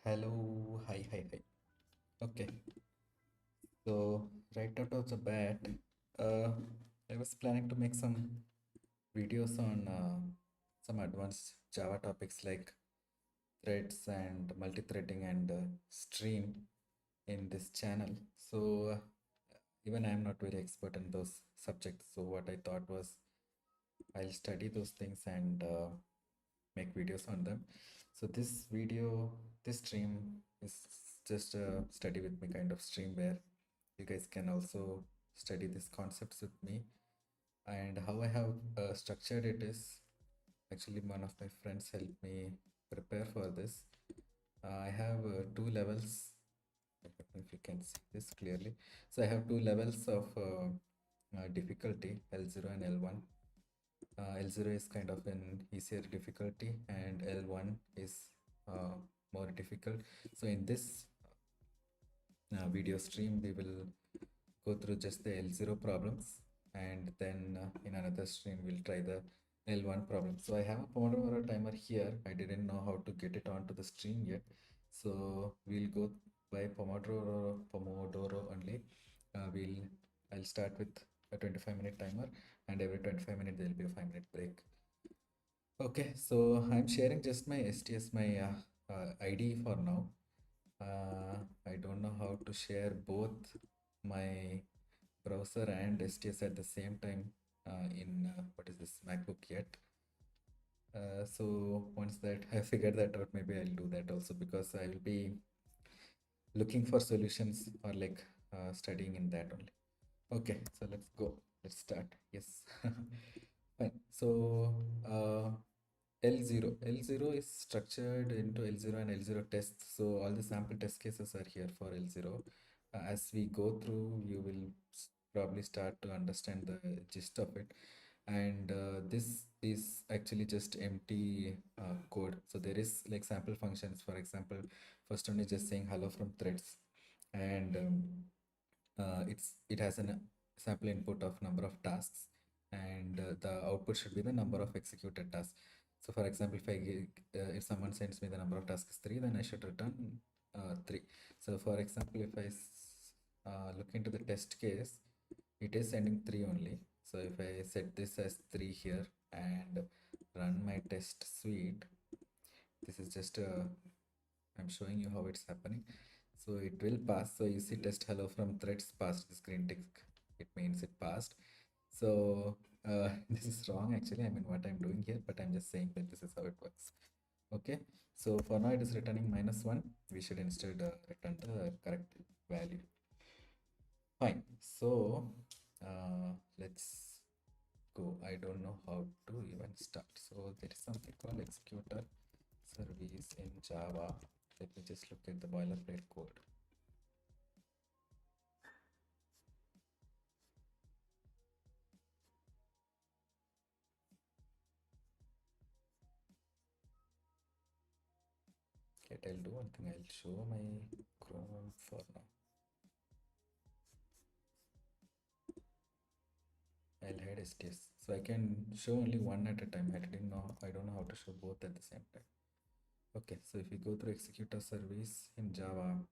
Hello, hi. Okay, so right out of the bat, uh, I was planning to make some videos on some advanced Java topics like threads and multi-threading and stream in this channel. So even I am not very expert in those subjects. So what I thought was I'll study those things and make videos on them. So this stream is just a study with me kind of stream where you guys can also study these concepts with me. And how I have structured it is actually one of my friends helped me prepare for this. I have two levels. I don't know if you can see this clearly. So I have two levels of difficulty, L0 and L1. L0 is kind of an easier difficulty and L1 is more difficult. So in this video stream, we will go through just the L0 problems, and then in another stream, we'll try the L1 problem. So I have a Pomodoro timer here. I didn't know how to get it onto the stream yet. So we'll go by Pomodoro only. I'll start with a 25-minute timer, and every 25 minutes there'll be a 5-minute break. Okay, so I'm sharing just my STS, my ID for now. I don't know how to share both my browser and STS at the same time in what is this MacBook yet. So once that I figure that out, maybe I'll do that also because I will be looking for solutions or like studying in that only. Okay, so let's go. Let's start. Yes. Fine. So L0. L0 is structured into L0 and L0 tests. So all the sample test cases are here for L0. As we go through, you will probably start to understand the gist of it. And this is actually just empty code. So there is like sample functions. For example, first one is just saying hello from threads. And it has a sample input of number of tasks, and the output should be the number of executed tasks. So for example, if someone sends me the number of tasks is 3, then I should return 3. So for example, if I look into the test case, it is sending 3 only. So if I set this as 3 here and run my test suite, this is just I'm showing you how it's happening. So it will pass. So you see test hello from threads passed, this green tick, it means it passed. So this is wrong actually, I mean what I'm doing here, but I'm just saying that this is how it works. Okay, so for now it is returning -1. We should instead return the correct value. Fine, so let's go. I don't know how to even start. So there is something called executor service in Java. Let me just look at the boilerplate code. Okay, I'll do one thing. I'll show my Chrome for now. I'll hide STS. So I can show only one at a time. I don't know how to show both at the same time. Okay, so if you go through executor service in Java,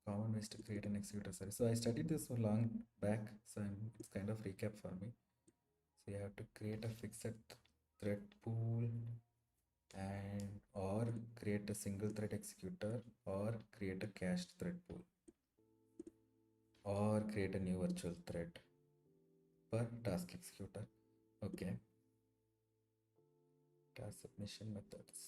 common ways to create an executor service. So I studied this so long back, so it's kind of recap for me. So you have to create a fixed thread pool and or create a single thread executor or create a cached thread pool or create a new virtual thread per task executor. Okay, task submission methods.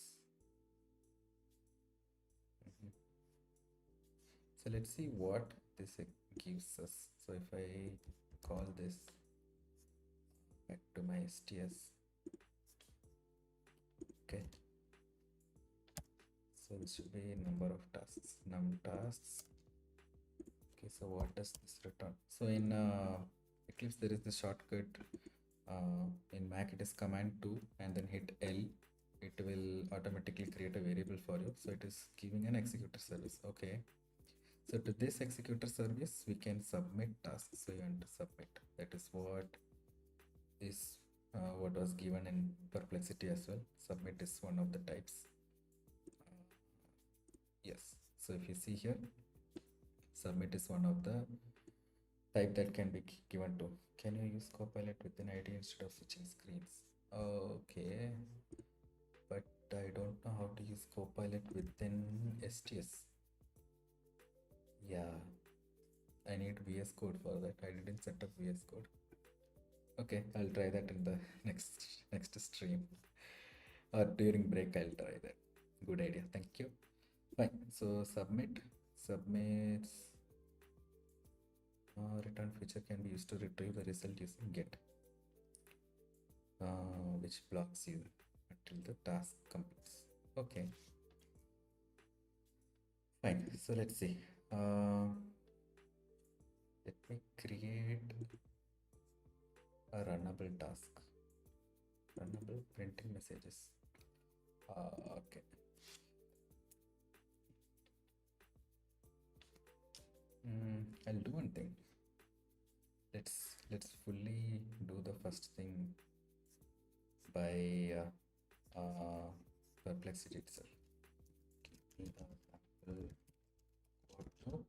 So let's see what this gives us. So if I call this back to my STS, okay, so this should be number of tasks, num tasks. Okay, so what does this return? So in Eclipse there is the shortcut. In Mac it is command 2 and then hit L. It will automatically create a variable for you. So it is giving an executor service. Okay. So to this executor service, we can submit tasks. So you want to submit. That is what is what was given in perplexity as well. Submit is one of the types. Yes, so if you see here, submit is one of the type that can be given to. Can you use Copilot within ID instead of switching screens? Okay, but I don't know how to use Copilot within STS. Yeah, I need VS Code for that. I didn't set up VS Code. Okay, I'll try that in the next stream or during break. I'll try that. Good idea. Thank you. Fine. So submits return feature can be used to retrieve the result using get, which blocks you until the task completes. Okay. Fine. So let's see. Let me create a runnable task. Runnable printing messages. Okay. I'll do one thing. Let's fully do the first thing by perplexity itself. Give me a sample code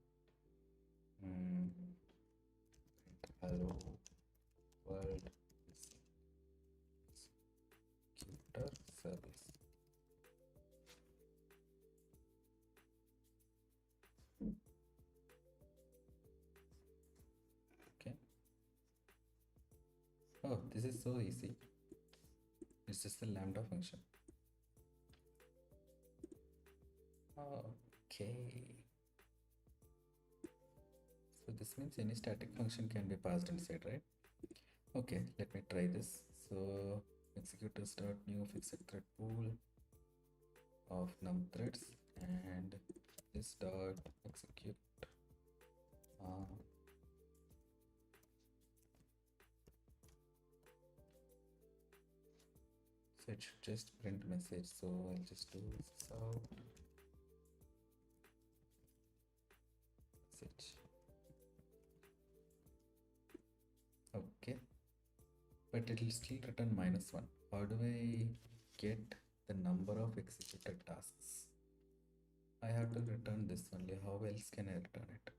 to hello world computer service. Okay. Oh, this is so easy. It's just a lambda function. Okay. So this means any static function can be passed inside, right? Okay, let me try this. So executors.new fixed thread pool of num threads and this dot execute so it should just print message. So I'll just do this out message. Okay, but it will still return -1. How do I get the number of executed tasks? I have to return this only. How else can I return it?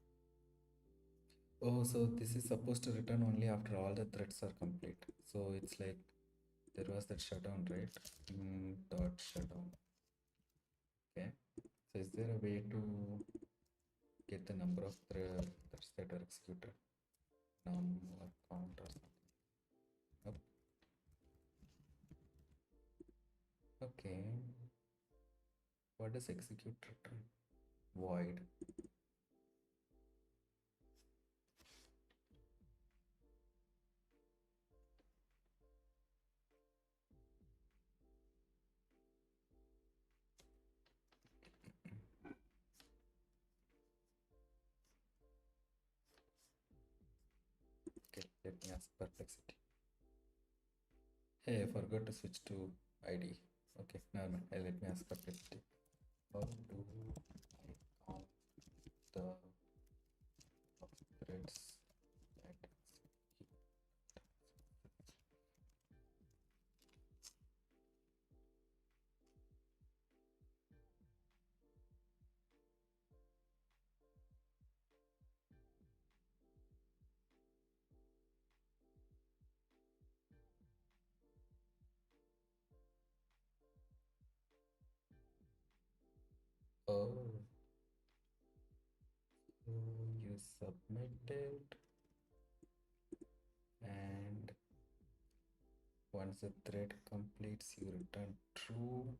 Oh, so this is supposed to return only after all the threads are complete. So it's like there was that shutdown, right? Dot shutdown. Okay. So is there a way to get the number of threads that are executed? Num or count or something? Nope. Okay. What does execute return? Void. Okay, let me ask perplexity. Hey, I forgot to switch to ID. Okay, never mind. Let me ask perplexity. How do I count the threads that execute? Oh, so you submitted, and once the thread completes, you return true.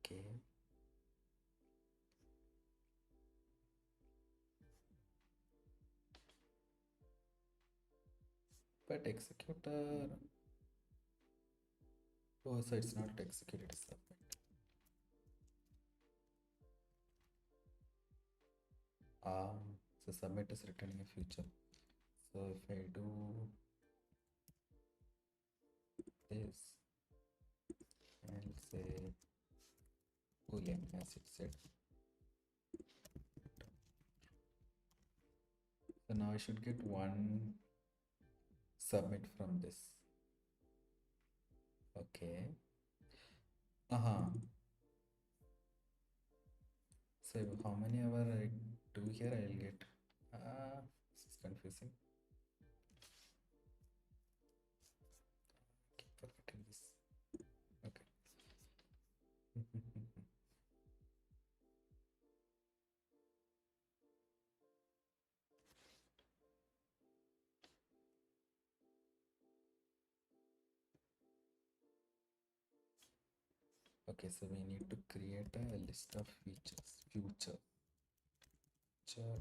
Okay. But executor. Oh, so it's not executed, it's submit. So submit is returning a future. So if I do this and say boolean as it said, so now I should get one submit from this. Okay. So how many hour I do here, I'll get. This is confusing. Keep forgetting this. Okay. Okay, so we need to create a list of features. Future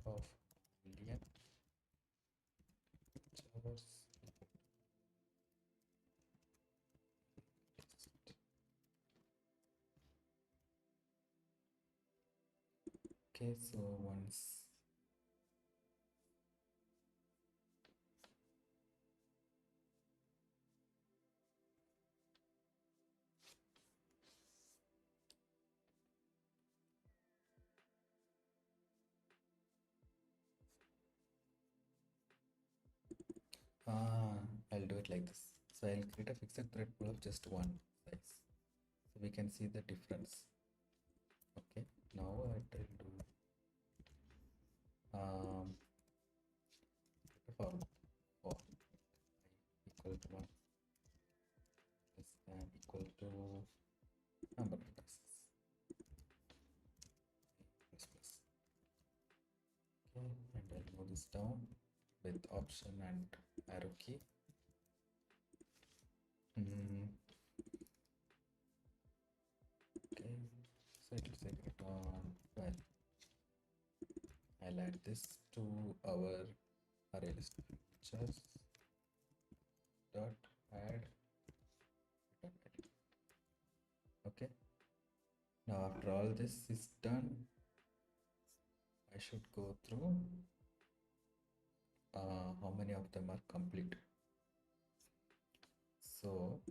of million features. Okay, so once I'll do it like this. So I'll create a fixed thread pool of just one size, so we can see the difference. Okay, now what I'll do, for equal to 1 less than equal to number of tasks plus plus. Okay, and I'll move this down with option and arrow key. Okay, so it will say return well. I'll add this to our array list of features dot add return value. Okay, now after all this is done, I should go through how many of them are complete. So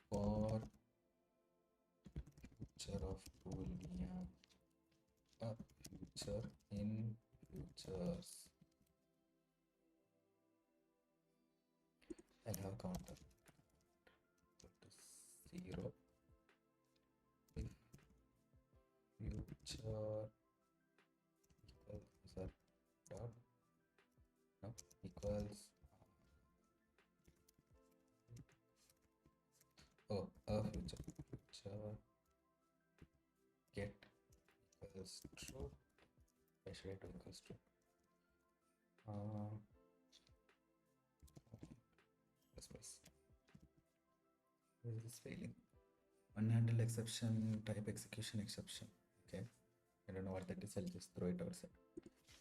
for future of boolean, a future in futures, I'll have counter equal to 0 if future equals dot no equals a future get equals true. Why should I do equals true? This is failing. Unhandled exception, type execution exception. Okay, I don't know what that is. I'll just throw it outside.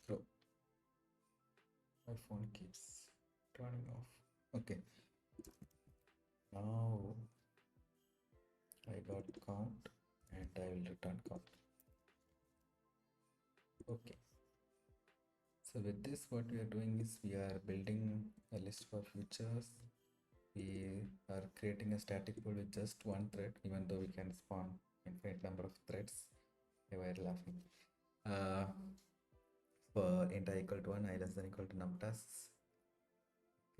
Throw. My phone keeps turning off. Okay, now I got count and I will return count. Okay, so with this what we are doing is we are building a list for features. We are creating a static pool with just one thread, even though we can spawn infinite number of threads. They were laughing. For int I equal to 1, I less than equal to num tasks.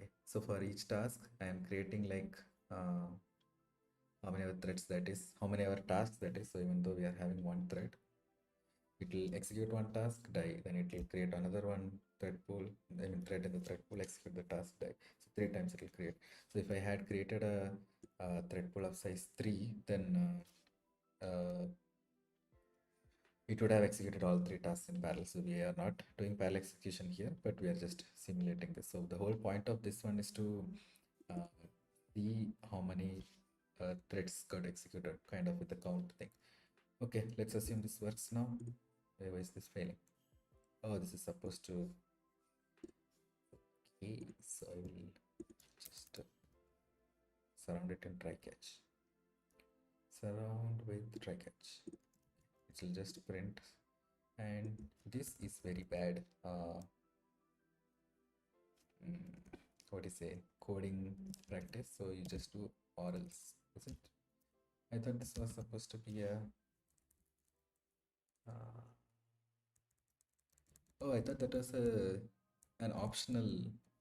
Okay, so for each task I am creating like how many other threads that is, how many other tasks that is. So even though we are having one thread, it will execute one task, die, then it will create another one thread pool, I mean thread in the thread pool, execute the task, die. So 3 times it will create. So if I had created a thread pool of size 3, then it would have executed all 3 tasks in parallel. So we are not doing parallel execution here, but we are just simulating this. So the whole point of this one is to see how many threads got executed, kind of with the count thing. Okay, let's assume this works now. Why is this failing? Oh, this is supposed to. Okay, so I will just surround it in try catch. Surround with try catch. It will just print, and this is very bad. What is a coding practice? So you just do or else, is it? I thought this was supposed to be a Oh, I thought that was a an optional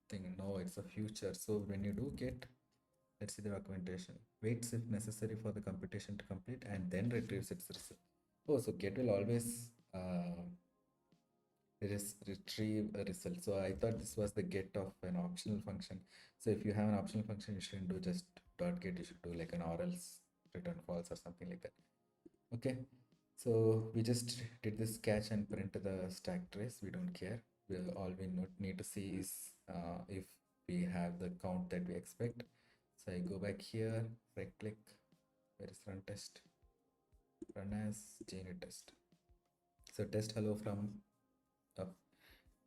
thing. No, it's a future. So when you do get, let's see the documentation. Waits if necessary for the computation to complete and then retrieves its result. Oh, so get will always retrieve a result. So I thought this was the get of an optional function. So if you have an optional function, you shouldn't do just dot get. You should do like an or else return false or something like that. Okay. So we just did this catch and print the stack trace. We don't care. All we need to see is if we have the count that we expect. So I go back here, right click, where is run test? Run as JUnit test. So test hello from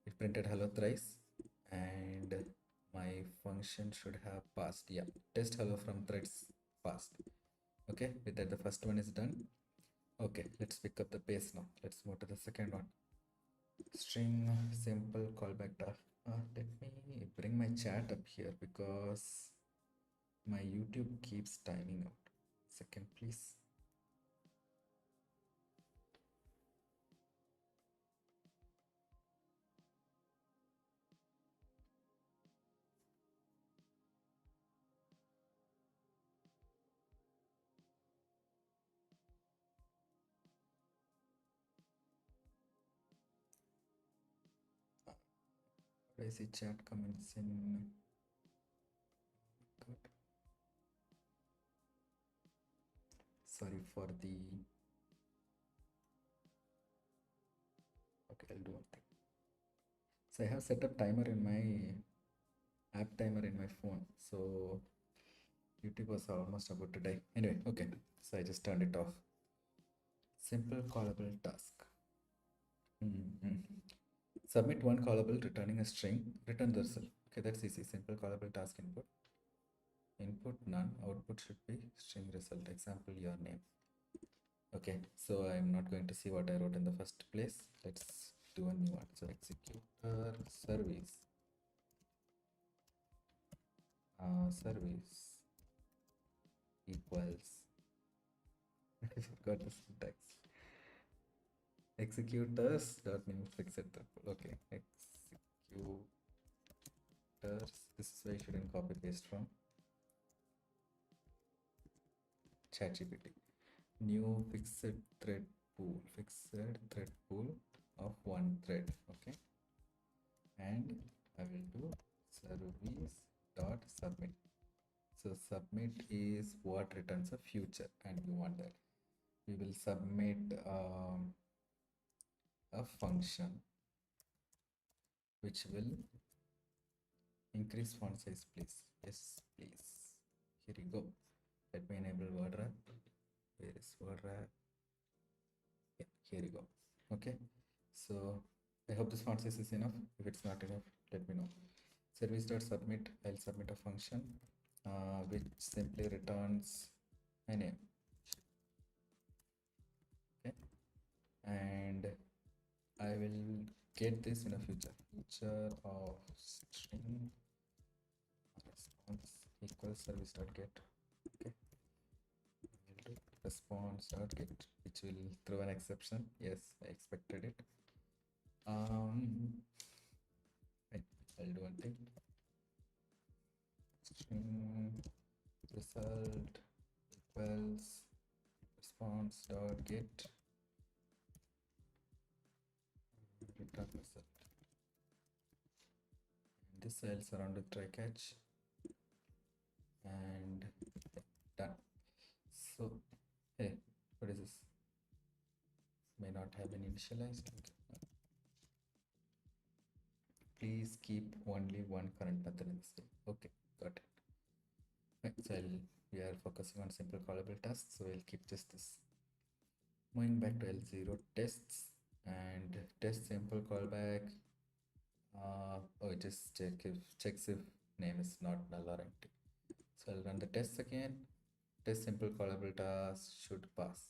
it printed hello thrice, and my function should have passed. Yeah, test hello from threads passed. Okay, with that the first one is done. Okay, let's pick up the pace now. Let's move to the second one. String simple callback to let me bring my chat up here because my YouTube keeps timing out. Second, please. I see chat comments in. Good. Sorry for the. Okay, I'll do one thing. So I have set up timer in my app timer in my phone. So YouTube was almost about to die. Anyway, okay. So I just turned it off. Simple callable task. Submit one callable returning a string. Return the result. Okay, that's easy. Simple callable task input. Input none. Output should be string result. Example your name. Okay, so I'm not going to see what I wrote in the first place. Let's do a new one. So executor service service equals I forgot the syntax. Executors dot name fixed tuple. Okay, executors. This is where I shouldn't copy paste from ChatGPT. New fixed thread pool of one thread. Okay, and I will do service dot submit. So submit is what returns a future, and we want that. We will submit a function which will increase font size, please. Yes, please. Here you go. Let me enable word wrap. Where is word wrap? Yeah, here you go. Okay. So I hope this font size is enough. If it's not enough, let me know. Service.submit. I'll submit a function which simply returns a name. Okay. And I will get this in a future of string response equals service.get. Okay, we'll do response.get, which will throw an exception. Yes, I expected it. I'll do one thing. String result equals response.get return result. And this I'll surround with try catch and done. So hey, what is this? May not have been initialized. Okay. Please keep only one current method in the same. Okay, got it. Right, so we are focusing on simple callable tasks, so we'll keep just this. Moving back to L0 tests and test simple callback. Oh, it just checks if name is not null or empty. So I'll run the tests again. Test simple callable task should pass.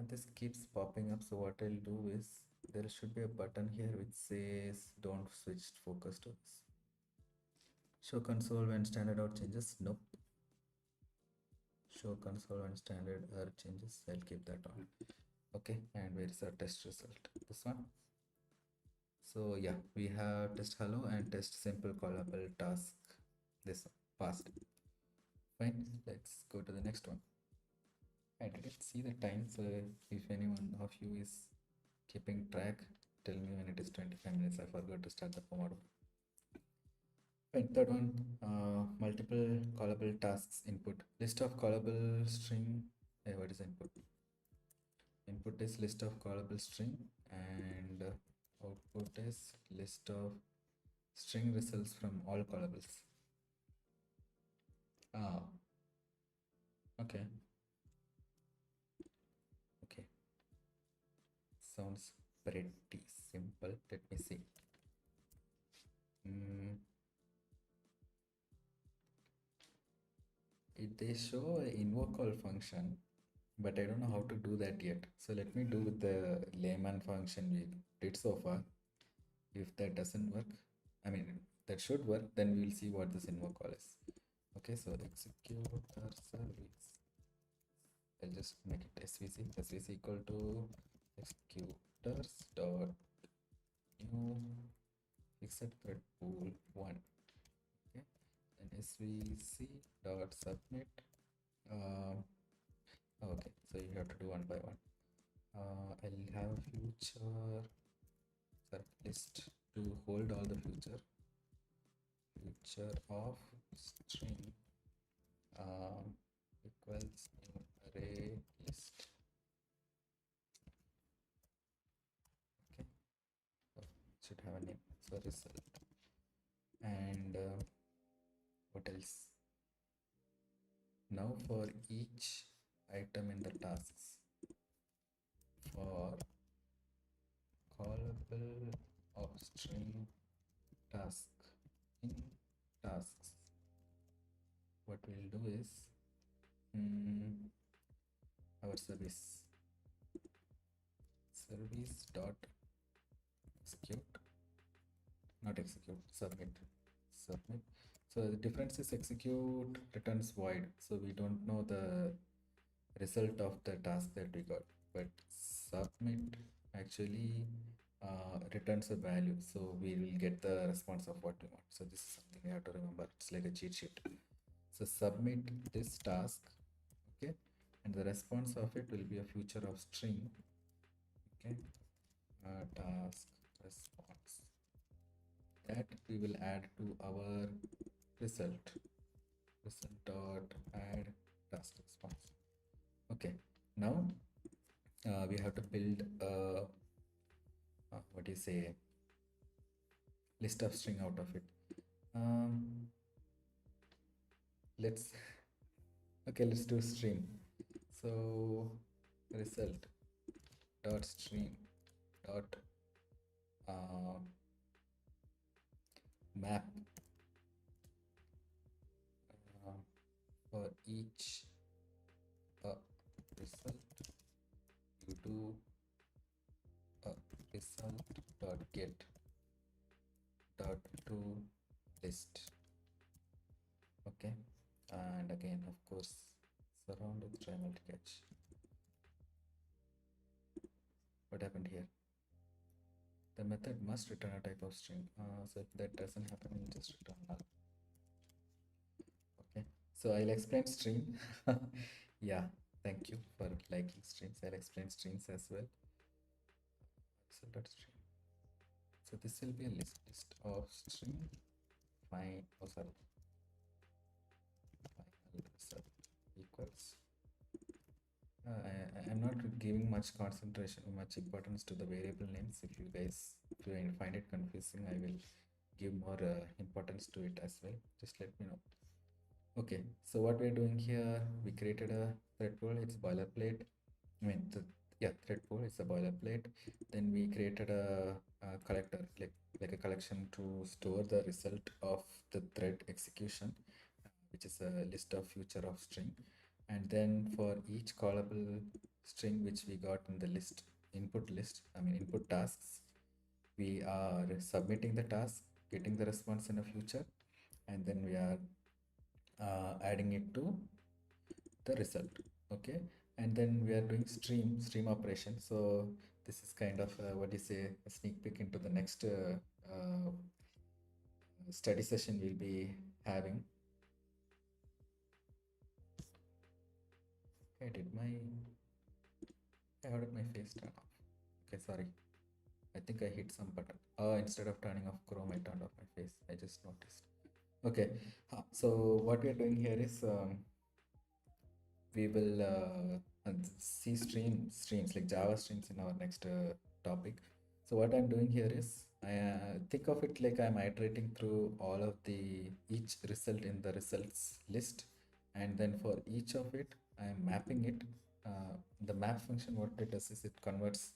This keeps popping up, so what I'll do is there should be a button here which says don't switch focus to this. Show console when standard out changes. Nope. Show console when standard error changes. I'll keep that on. Okay, and where is our test result? This one. So yeah, we have test hello and test simple callable task. This passed. Fine, let's go to the next one. I didn't see the time, so if anyone of you is keeping track, tell me when it is 25 minutes. I forgot to start the Pomodoro. Fine, third one, multiple callable tasks input. List of callable string. Hey, what is input? Input is list of callable string, and output is list of string results from all callables. Ah, okay. Okay. Sounds pretty simple. Let me see. Mm, they show a invoke call function, but I don't know how to do that yet. So let me do with the layman function we did so far. If that doesn't work, I mean, that should work, then we'll see what this invoke call is. Okay, so execute our service. I'll just make it svc equal to executors dot new fixed thread pool 1. Okay, then svc dot submit. Okay, so you have to do one by one. I'll have future list to hold all the future of string equals new array list. Okay, so should have a name. So result. And what else? Now for each item in the tasks, for callable of string task in tasks, what we'll do is our service dot execute, not execute, submit. So the difference is execute returns void, so we don't know the result of the task that we got, but submit actually returns a value, so we will get the response of what we want. So this is something we have to remember. It's like a cheat sheet. So submit this task, okay, and the response of it will be a future of string. Okay, task response that we will add to our result dot add task response. Okay, now we have to build a what do you say, list of string out of it. Let's okay, let's do stream. So result dot stream dot map for each result you do result dot get dot to list. Okay, and again of course surround with try multi-catch. What happened here? The method must return a type of string, so if that doesn't happen, we'll just return null. Okay, so I'll explain stream. Yeah, thank you for liking streams. I'll explain streams as well. Result.stream. So this will be a list of string fine, oh sorry, final result equals. I'm not giving much importance to the variable names. If you guys find it confusing, I will give more importance to it as well. Just let me know. Okay, so what we're doing here, we created a thread pool. It's boilerplate. I mean, thread pool is a boilerplate. Then we created a collector, like a collection to store the result of the thread execution, which is a list of future of string. And then for each callable string which we got in the list, input tasks, we are submitting the task, getting the response in a future, and then we are adding it to the result. Okay, and then we are doing stream operation. So this is kind of what do you say, a sneak peek into the next study session we'll be having. I did my, how did my face turn off? Okay, sorry. I think I hit some button. Instead of turning off Chrome, I turned off my face. I just noticed. Okay, so what we are doing here is we will see streams like Java streams in our next topic. So what I'm doing here is I think of it like I'm iterating through all of the each result in the results list, and then for each of it I'm mapping it. The map function, what it does is it converts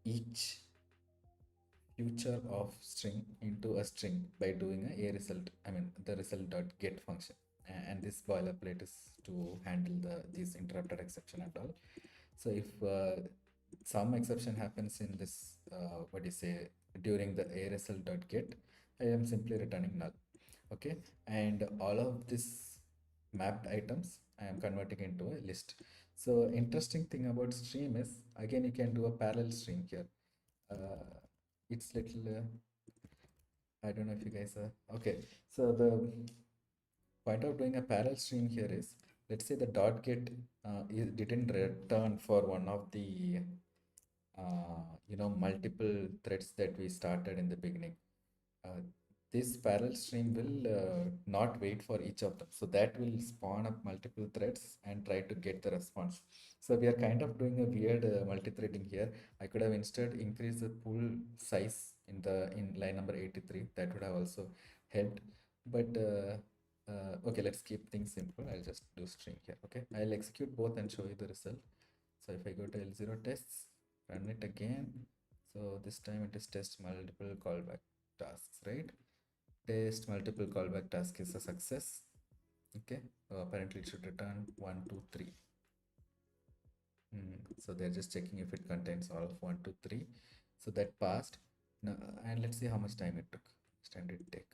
each future of string into a string by doing a result, I mean the result dot get function. And this boilerplate is to handle these interrupted exception and all. So if some exception happens in this what do you say, during the a result dot get, I am simply returning null. Okay, and all of this mapped items I am converting into a list. So interesting thing about stream is, again, you can do a parallel stream here. It's little I don't know if you guys are okay. So the point of doing a parallel stream here is, let's say the dot get didn't return for one of the multiple threads that we started in the beginning. uh, this parallel stream will not wait for each of them. So that will spawn up multiple threads and try to get the response. So we are kind of doing a weird multi-threading here. I could have instead increased the pool size in line number 83. That would have also helped. But okay, let's keep things simple. I'll just do string here. Okay, I'll execute both and show you the result. So if I go to L0 tests, run it again. So this time it is test multiple callback tasks, right? Test multiple callback task is a success. Okay, apparently it should return 1, 2, 3. So they're just checking if it contains all of 1, 2, 3. So that passed. Now, and let's see how much time it took. Standard take.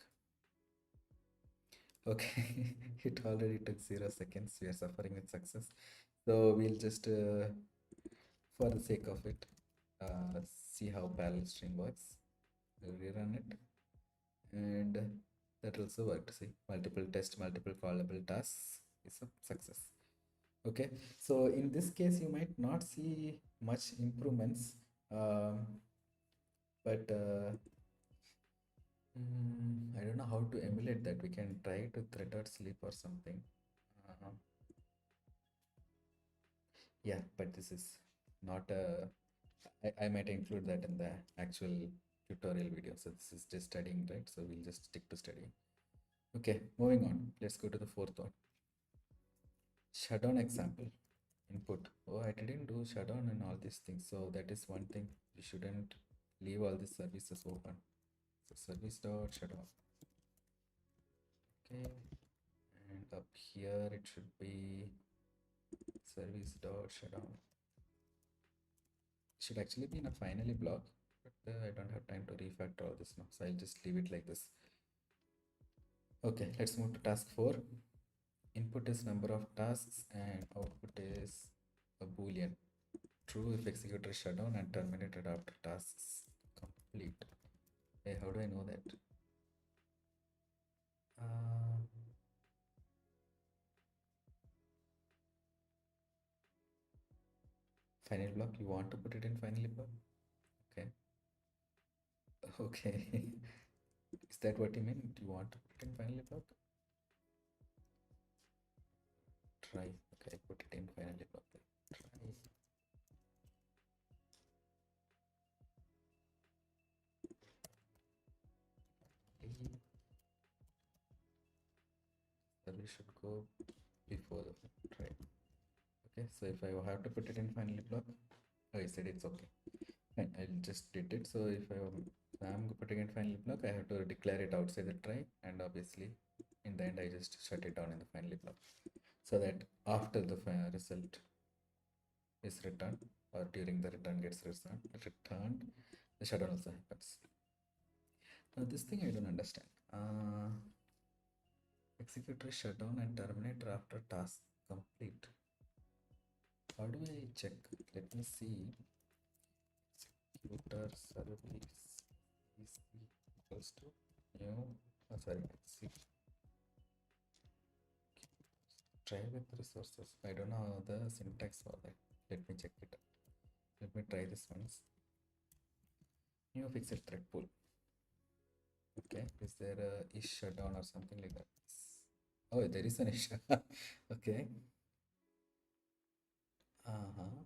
Okay, it already took 0 seconds. We are suffering with success. So we'll just, for the sake of it, see how parallel stream works. We'll rerun it. And that also worked. See, multiple test, multiple callable tasks is a success. Okay, so in this case, you might not see much improvements, but I don't know how to emulate that. We can try to thread out sleep or something. Uh, yeah, but this is not a. I might include that in the actual tutorial video. So this is just studying, right? So we'll just stick to studying. Okay, moving on. Let's go to the fourth one. Shutdown example. Input. Oh, I didn't do shutdown and all these things. So that is one thing. We shouldn't leave all these services open. So service dot shutdown. Okay. And up here it should be service dot shutdown. It should actually be in a finally block, but I don't have time to refactor all this now. So I'll just leave it like this. Okay, let's move to task 4. Input is number of tasks and output is a boolean. True if executor is shut down and terminated after tasks complete. Hey, how do I know that? Final block, you want to put it in finally block? Okay. Okay. Is that what you mean? Do you want to put it in finally block? Try. Okay, put it in finally block. Try. Service should go before the try. Okay, so if I have to put it in finally block, oh, I said it's okay. Fine, I'll just did it. So if I'm putting it finally block, I have to declare it outside the try, and obviously in the end I just shut it down in the finally block, so that after the result is returned or during the return gets returned, the shutdown also happens. Now this thing I don't understand. Executor shutdown and terminator after task complete. How do I check? Let me see. executor service is equals to new, sorry, try with resources. I don't know the syntax for that. Let me check it. Let me try this once. New fixed thread pool. Okay, is there a is shutdown or something like that? Oh, there is an issue. Okay. Uh-huh.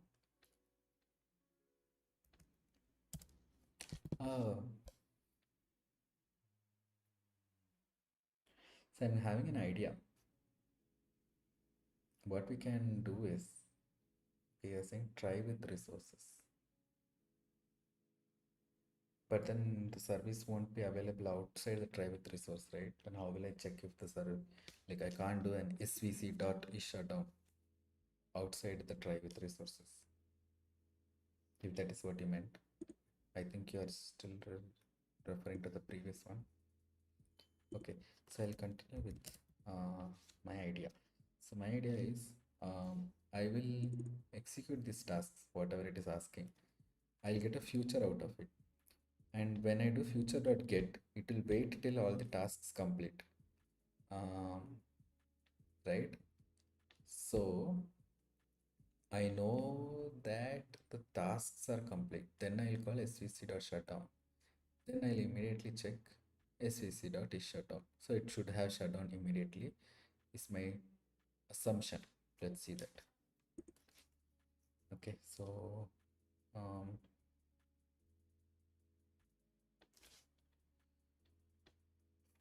Oh, so I'm having an idea. What we can do is we are saying try with resources. But then the service won't be available outside the try with resource, right? And how will I check if the service, like I can't do an svc dot is shutdown outside the try with resources. If that is what you meant, I think you are still referring to the previous one. Okay, so I'll continue with my idea. So my idea is I will execute these tasks, whatever it is asking. I'll get a future out of it. And when I do future.get, it will wait till all the tasks complete. Right? So I know that the tasks are complete. Then I'll call svc.shutdown. Then I'll immediately check svc.isShutdown. So it should have shut down immediately, is my assumption. Let's see that. Okay, so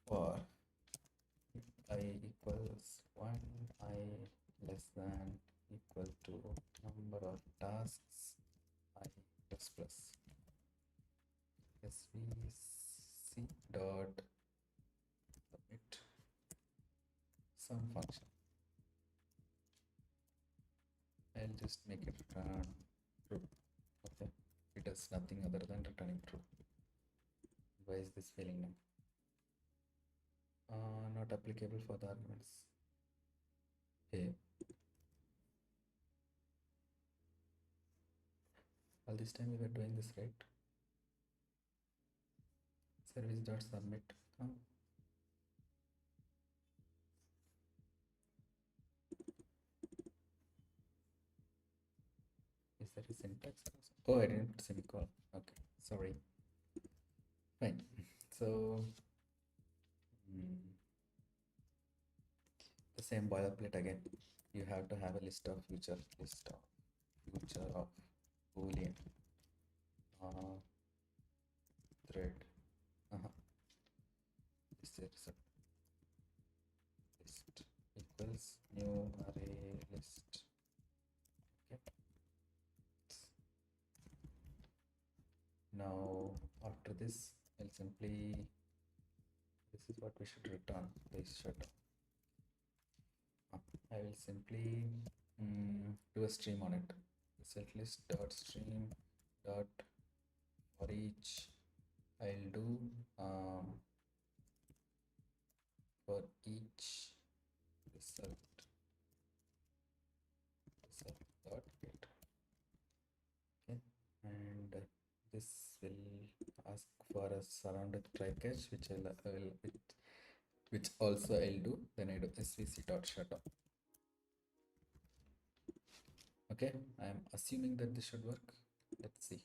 for I equals 1, I less than equal to number of tasks, I plus plus svc dot submit some function. I'll just make it return true. Okay, it does nothing other than returning true. Why is this failing now? Not applicable for the arguments. Hey, all this time we were doing this right. Service dot submit. Is there a syntax? Oh, I didn't put semicolon. Okay, sorry. Fine. So the same boilerplate again. You have to have a list of future of boolean thread. This is a list equals new array list. Okay. Now after this, I'll simply, this is what we should return, this shutdown. I will simply do a stream on it. Set list dot stream dot for each. I'll do for each result dot get. Okay, and this will ask for a surrounded try catch, which which also I'll do. Then I do svc dot shutdown. Okay, I am assuming that this should work. Let's see.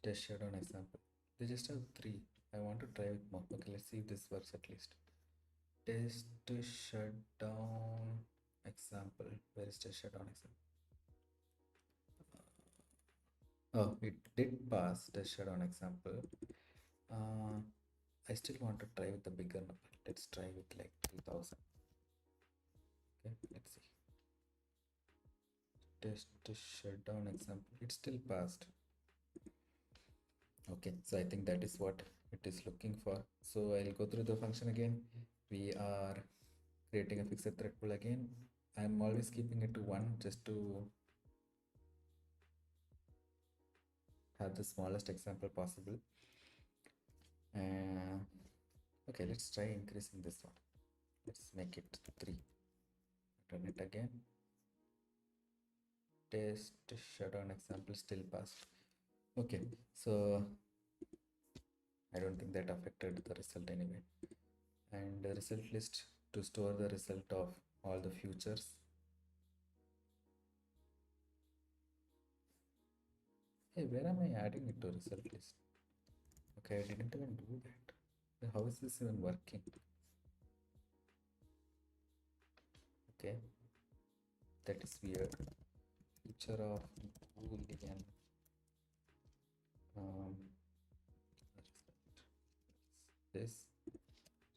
Test shutdown example. They just have 3. I want to try with more. Okay, let's see if this works at least. Test shutdown example. Where is test shutdown example? Oh, it did pass test shutdown example. I still want to try with the bigger number. Let's try with like 2000. Okay, let's see. Test shutdown example. It still passed. Okay, so I think that is what it is looking for. So I'll go through the function again. We are creating a fixed thread pool again. I'm always keeping it to 1 just to have the smallest example possible. Okay, let's try increasing this one. Let's make it 3. Run it again. Test shutdown example still passed. Okay, so I don't think that affected the result anyway. And the result list to store the result of all the futures. Hey, where am I adding it to result list? Okay, I didn't even do that. Then how is this even working? Okay, that is weird. Future of Boolean result. This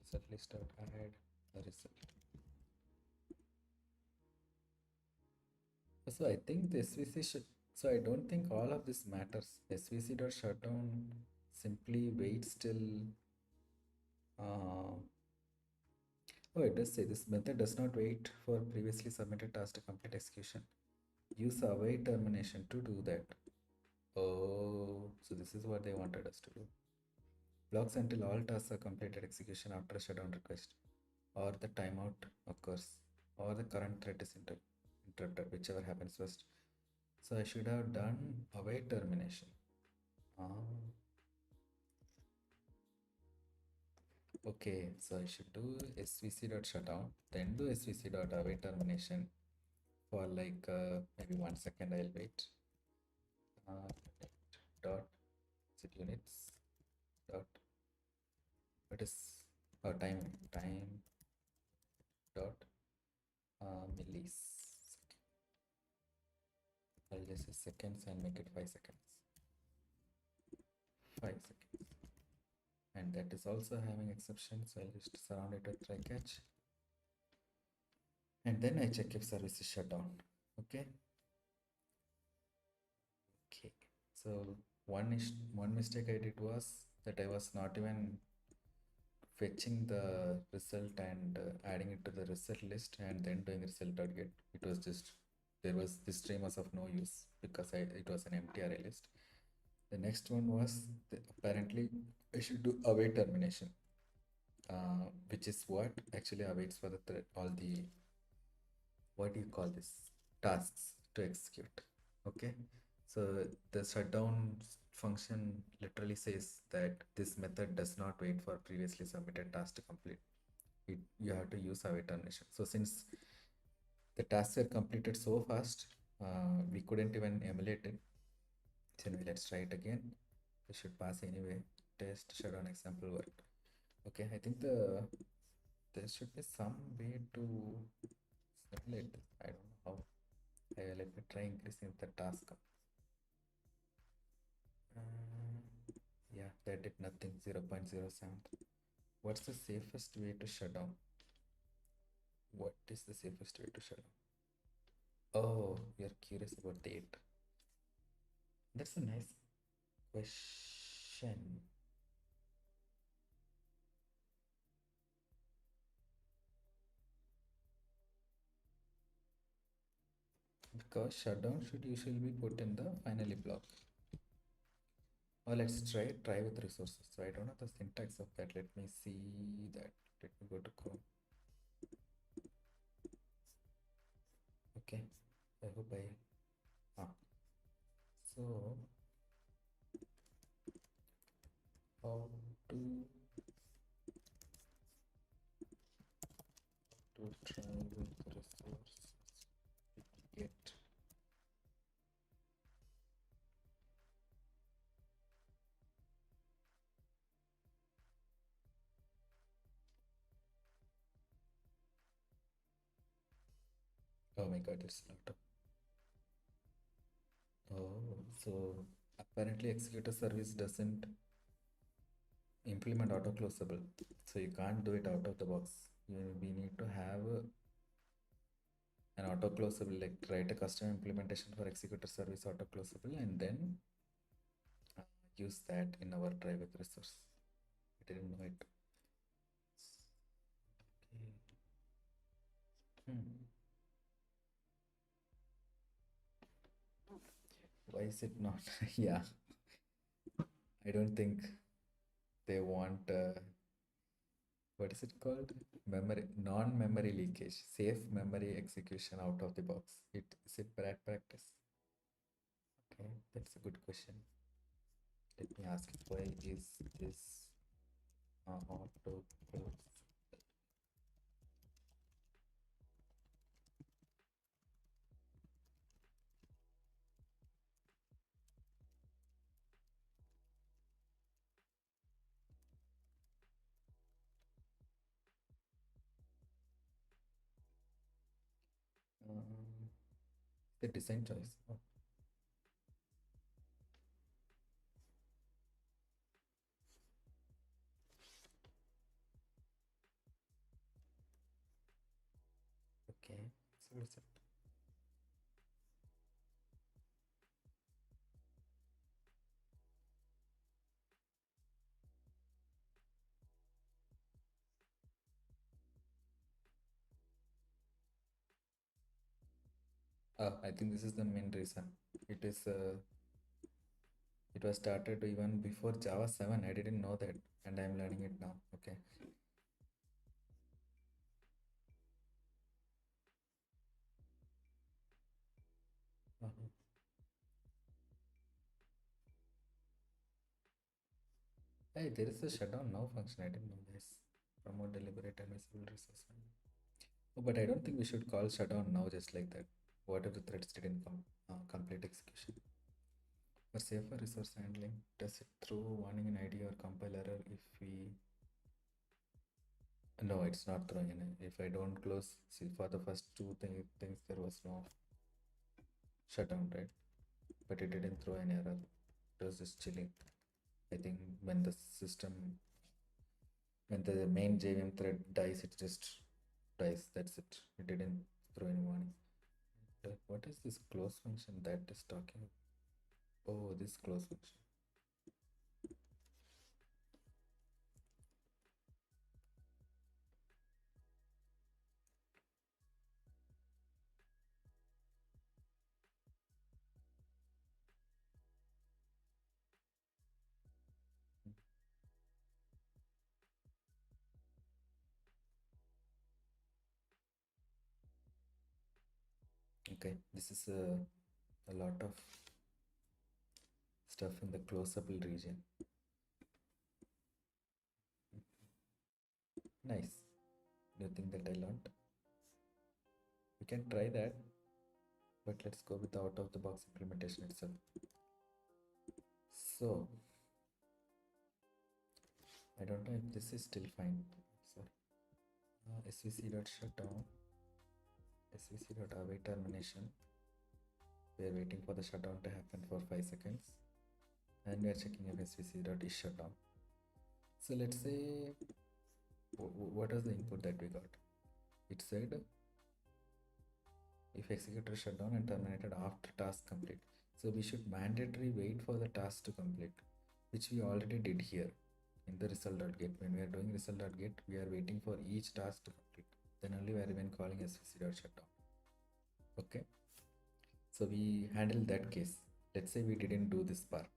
result list dot add a result. So I think the SVC should. So I don't think all of this matters. SVC dot shutdown simply waits till. Uh, oh, it does say this method does not wait for previously submitted task to complete execution. Use await termination to do that. Oh, so this is what they wanted us to do. Blocks until all tasks are completed execution after a shutdown request, or the timeout occurs, or the current thread is interrupted, whichever happens first. So I should have done await termination. Ah, okay, so I should do svc.shutdown, then do svc.await termination for like maybe 1 second. I'll wait. Dot is it units dot what is time dot millis. I'll just say seconds and make it 5 seconds. 5 seconds. And that is also having exception, so I'll just surround it with try catch. And then I check if service is shut down. Okay. Okay. So one mistake I did was that I was not even fetching the result and adding it to the result list and then doing result.get. It was just there was this stream was of no use because it was an empty array list. The next one was apparently I should do await termination, which is what actually awaits for the thread, all the what do you call this tasks to execute. Okay, so the shutdown function literally says that this method does not wait for previously submitted task to complete. You have to use await termination. So since the tasks are completed so fast, we couldn't even emulate it. So anyway, let's try it again. We should pass anyway. Test shutdown example worked. Okay, I think there should be some way to simulate this. I don't know how. Let me try increasing the task. Yeah, that did nothing. 0.07. What's the safest way to shut down? What is the safest way to shut down? Oh, you're curious about date. That's a nice question. Because shutdown should usually be put in the finally block. Oh, let's try with resources. So I don't know the syntax of that. Let me see that. Let me go to Chrome. Okay, I hope so how to try with resources get. Oh my god, it's a lot of. Oh, so apparently executor service doesn't implement auto closable, so you can't do it out of the box. We need to have an auto closable, like write a custom implementation for executor service auto closable and then uh, use that in our try with resource. I didn't know it. Okay. Why is it not? Yeah, I don't think they want what is it called? Memory, non-memory leakage, safe memory execution out of the box. Is it bad practice? Okay, that's a good question. Let me ask it, why is this auto close? The design choice. Oh, okay. So what's it? I think this is the main reason. It is it was started even before Java 7. I didn't know that, and I'm learning it now. Okay. Uh-huh. Hey, there is a shutdown now function. I didn't know this. Promote deliberate and visible resource. Oh, but I don't think we should call shutdown now just like that. What if the threads didn't complete execution? For safer resource handling, does it throw warning in ID or compile error if we... No, it's not throwing in. If I don't close, see, for the first two things, there was no shutdown, right? But it didn't throw an error. It was just chilling. I think when the system, when the main JVM thread dies, it just dies. That's it. It didn't throw any warning. What is this close function that is talking? Oh, this close function. Okay, this is a lot of stuff in the closable region. Nice. New thing that I learned. We can try that, but let's go with the out of the box implementation itself. So I don't know if this is still fine. Sorry. svc.shutdown, svc.await termination. We are waiting for the shutdown to happen for 5 seconds, and we are checking if svc.isShutdown. So let's say, what is the input that we got? It said if executor shut down and terminated after task complete. So we should mandatory wait for the task to complete, which we already did here in the result.get. When we are doing result.get, we are waiting for each task to complete. Then only we are even calling svc.shutdown. Okay. So we handle that case. Let's say we didn't do this part.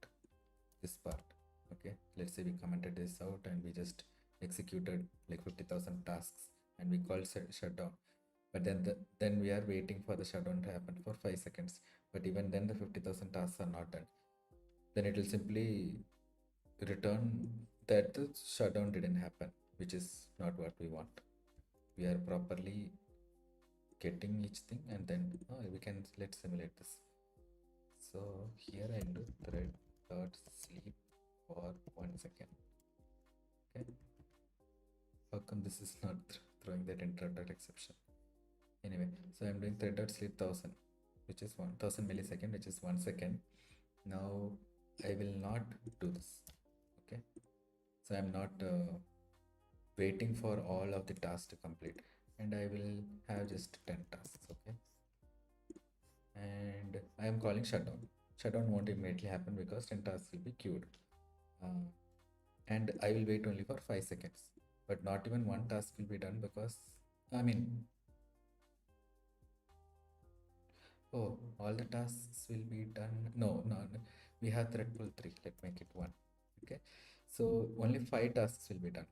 Okay. Let's say we commented this out and we just executed like 50,000 tasks and we called shutdown. But then we are waiting for the shutdown to happen for 5 seconds. But even then the 50,000 tasks are not done. Then it will simply return that the shutdown didn't happen, which is not what we want. We are properly getting each thing, and then let's simulate this. So here I'll do thread dot sleep for 1 second. Okay. How come this is not throwing that interrupt exception? Anyway, so I'm doing thread dot sleep 1000, which is 1000 millisecond, which is 1 second. Now I will not do this. Okay, so I'm not waiting for all of the tasks to complete, and I will have just 10 tasks. Okay, and I am calling shutdown won't immediately happen because 10 tasks will be queued, and I will wait only for 5 seconds, but not even one task will be done because oh, all the tasks will be done. No, we have thread pool 3. Let's make it 1. Okay, so only 5 tasks will be done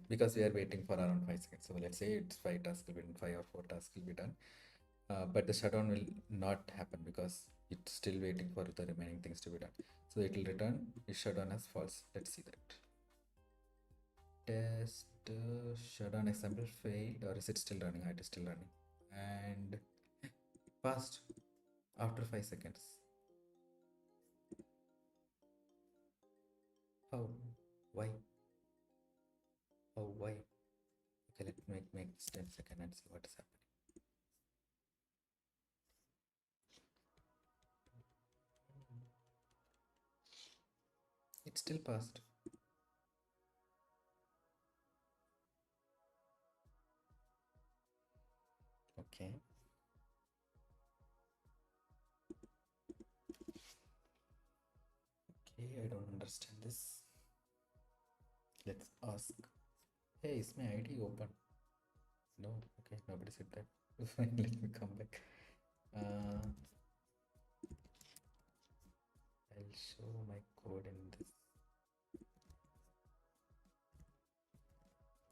because we are waiting for around 5 seconds. So let's say it's 5 tasks will be done, 5 or 4 tasks will be done. but the shutdown will not happen because it's still waiting for the remaining things to be done. So it will return is shutdown as false. Let's see that. Test shutdown example failed, or is it still running? It is still running and passed after 5 seconds. How? Why? Oh, why? Okay, let me make this 10 seconds and see what is happening. It still passed. Okay. Okay, I don't understand this. Let's ask. Hey, is my ID open? No. Okay, nobody said that. Fine, let me come back. I'll show my code in this.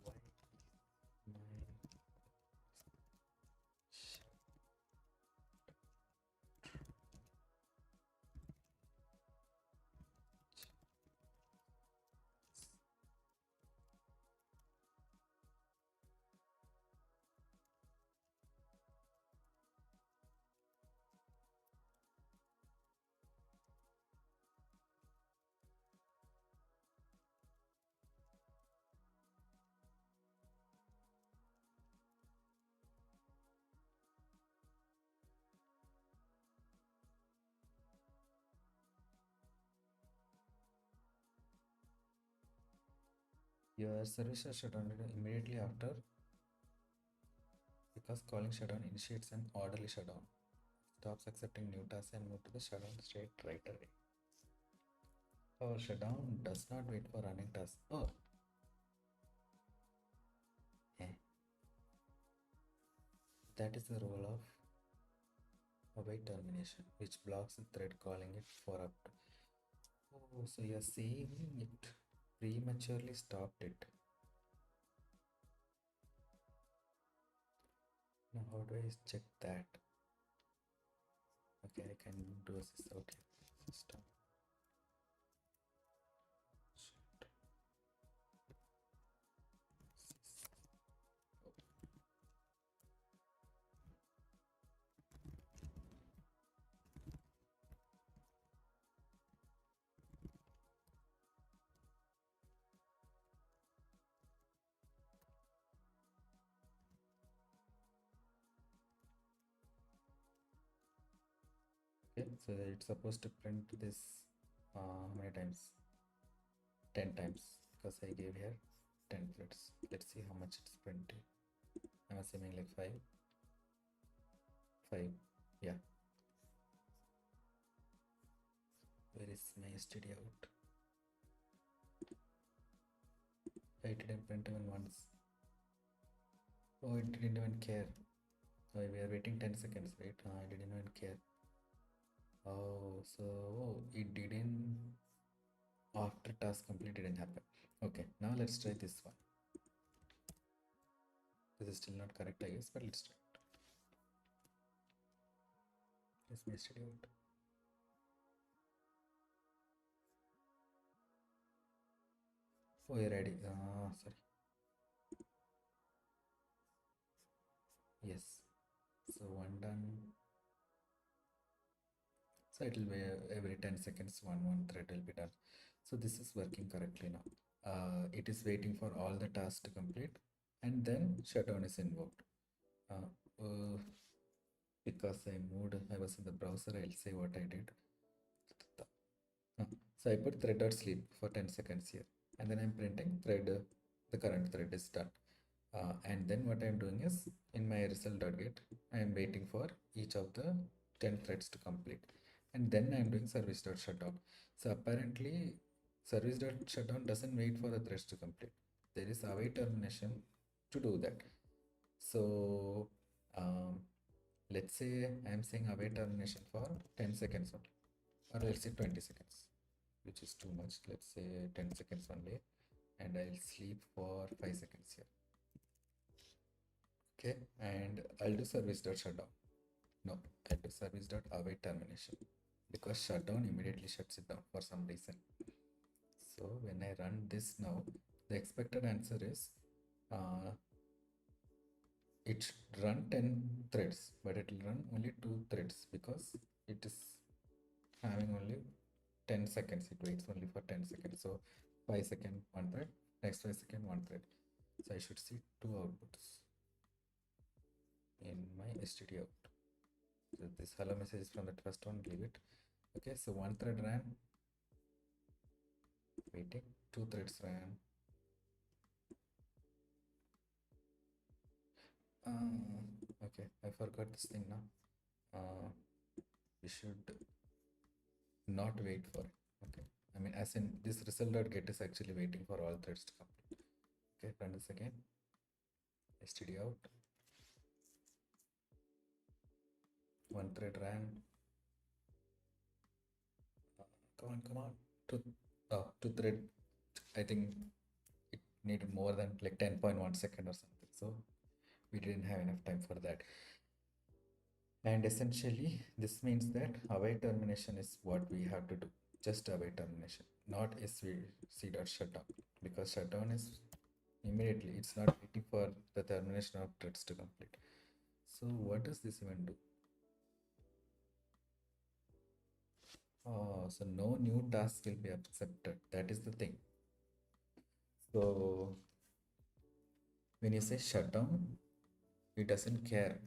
Why my your service is shut down immediately after because calling shutdown initiates an orderly shutdown. Stops accepting new tasks and move to the shutdown state right away. Oh, shutdown does not wait for running tasks. Oh, eh. That is the role of await termination, which blocks the thread calling it for up to. Oh, so you're saying it prematurely stopped it. Now, how do I check that? Okay, I can do this. Okay, system. Okay, so it's supposed to print this how many times? 10 times because I gave here 10 threads. Let's see how much it's printed. I'm assuming like 5. 5. Yeah. Where is my std out? I didn't print even once. Oh, it didn't even care. So we are waiting 10 seconds, right? I didn't even care. Oh, so it didn't after task complete didn't happen. Okay, now let's try this one. This is still not correct, I guess, but let's try it. Let's messed it out. Oh, you're ready. Sorry. Yes. So one done. So it will be every 10 seconds, one thread will be done. So this is working correctly now. It is waiting for all the tasks to complete and then shutdown is invoked. Uh, uh, because I was in the browser, I'll say what I did. So I put thread.sleep for 10 seconds here and then I'm printing thread, the current thread is done. And then what I'm doing is in my result.get, I am waiting for each of the 10 threads to complete. And then I'm doing service.shutdown. So apparently service.shutdown doesn't wait for the threads to complete. There is await termination to do that. So let's say I'm saying await termination for 10 seconds only, or let's say 20 seconds, which is too much. Let's say 10 seconds only, and I'll sleep for 5 seconds here. Okay, and I'll do service.shutdown. No, add to service dot await termination, because shutdown immediately shuts it down for some reason. So when I run this now, the expected answer is it should run 10 threads, but it will run only 2 threads because it is having only 10 seconds. It waits only for 10 seconds. So 5 second one thread, next 5 second one thread. So I should see 2 outputs in my std out. So this hello message is from the first one, leave it. Okay, so one thread ran, waiting, 2 threads ran. Okay, I forgot this thing now. We should not wait for it. Okay, I mean, as in this result.get is actually waiting for all threads to complete. Okay, run this again. Std out. One thread ran. Come on. Two thread. I think it needed more than like 10.1 second or something. So we didn't have enough time for that. And essentially, this means that await termination is what we have to do. Just await termination, not svc.shutdown, because shutdown is immediately. It's not waiting for the termination of threads to complete. So what does this even do? Oh, so no new task will be accepted. That is the thing. So when you say shutdown, it doesn't care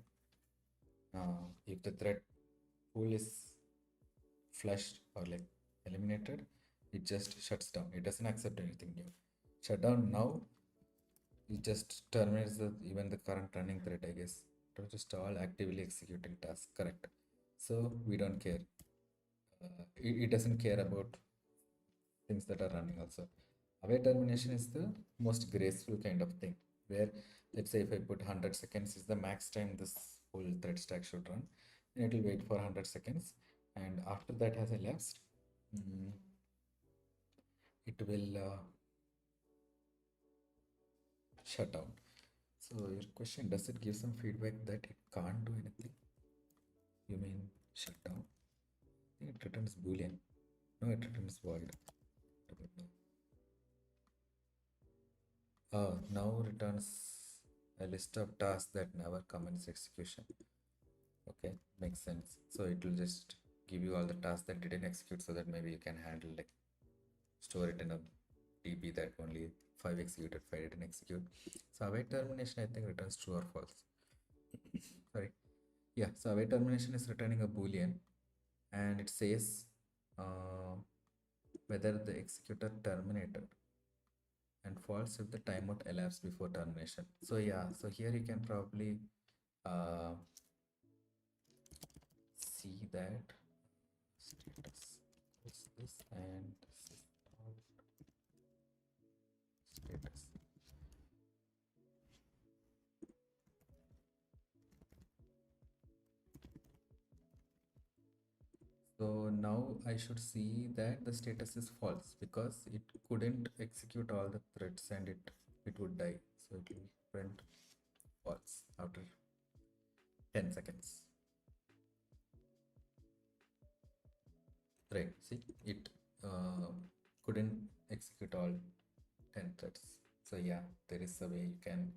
if the thread pool is flushed or like eliminated. It just shuts down. It doesn't accept anything new. Shutdown now, it just terminates even the current running thread, I guess. It just all actively executing tasks. Correct. So we don't care. It doesn't care about things that are running also. Await termination is the most graceful kind of thing, where let's say if I put 100 seconds is the max time this whole thread stack should run, and it will wait for 100 seconds, and after that has elapsed, it will shut down. So your question, does it give some feedback that it can't do anything? You mean shut down? I think it returns boolean. No, it returns void. Now returns a list of tasks that never commence execution. Okay, makes sense. So it will just give you all the tasks that didn't execute, so that maybe you can handle, like, store it in a DB that only 5 executed, 5 didn't execute. So await termination, I think, returns true or false. Sorry. Yeah, so await termination is returning a boolean, and it says whether the executor terminated, and false if the timeout elapsed before termination. So yeah, so here you can probably see that status is this and status. So now I should see that the status is false because it couldn't execute all the threads and it would die. So it will print false after 10 seconds. Right, see, it couldn't execute all 10 threads. So yeah, there is a way you can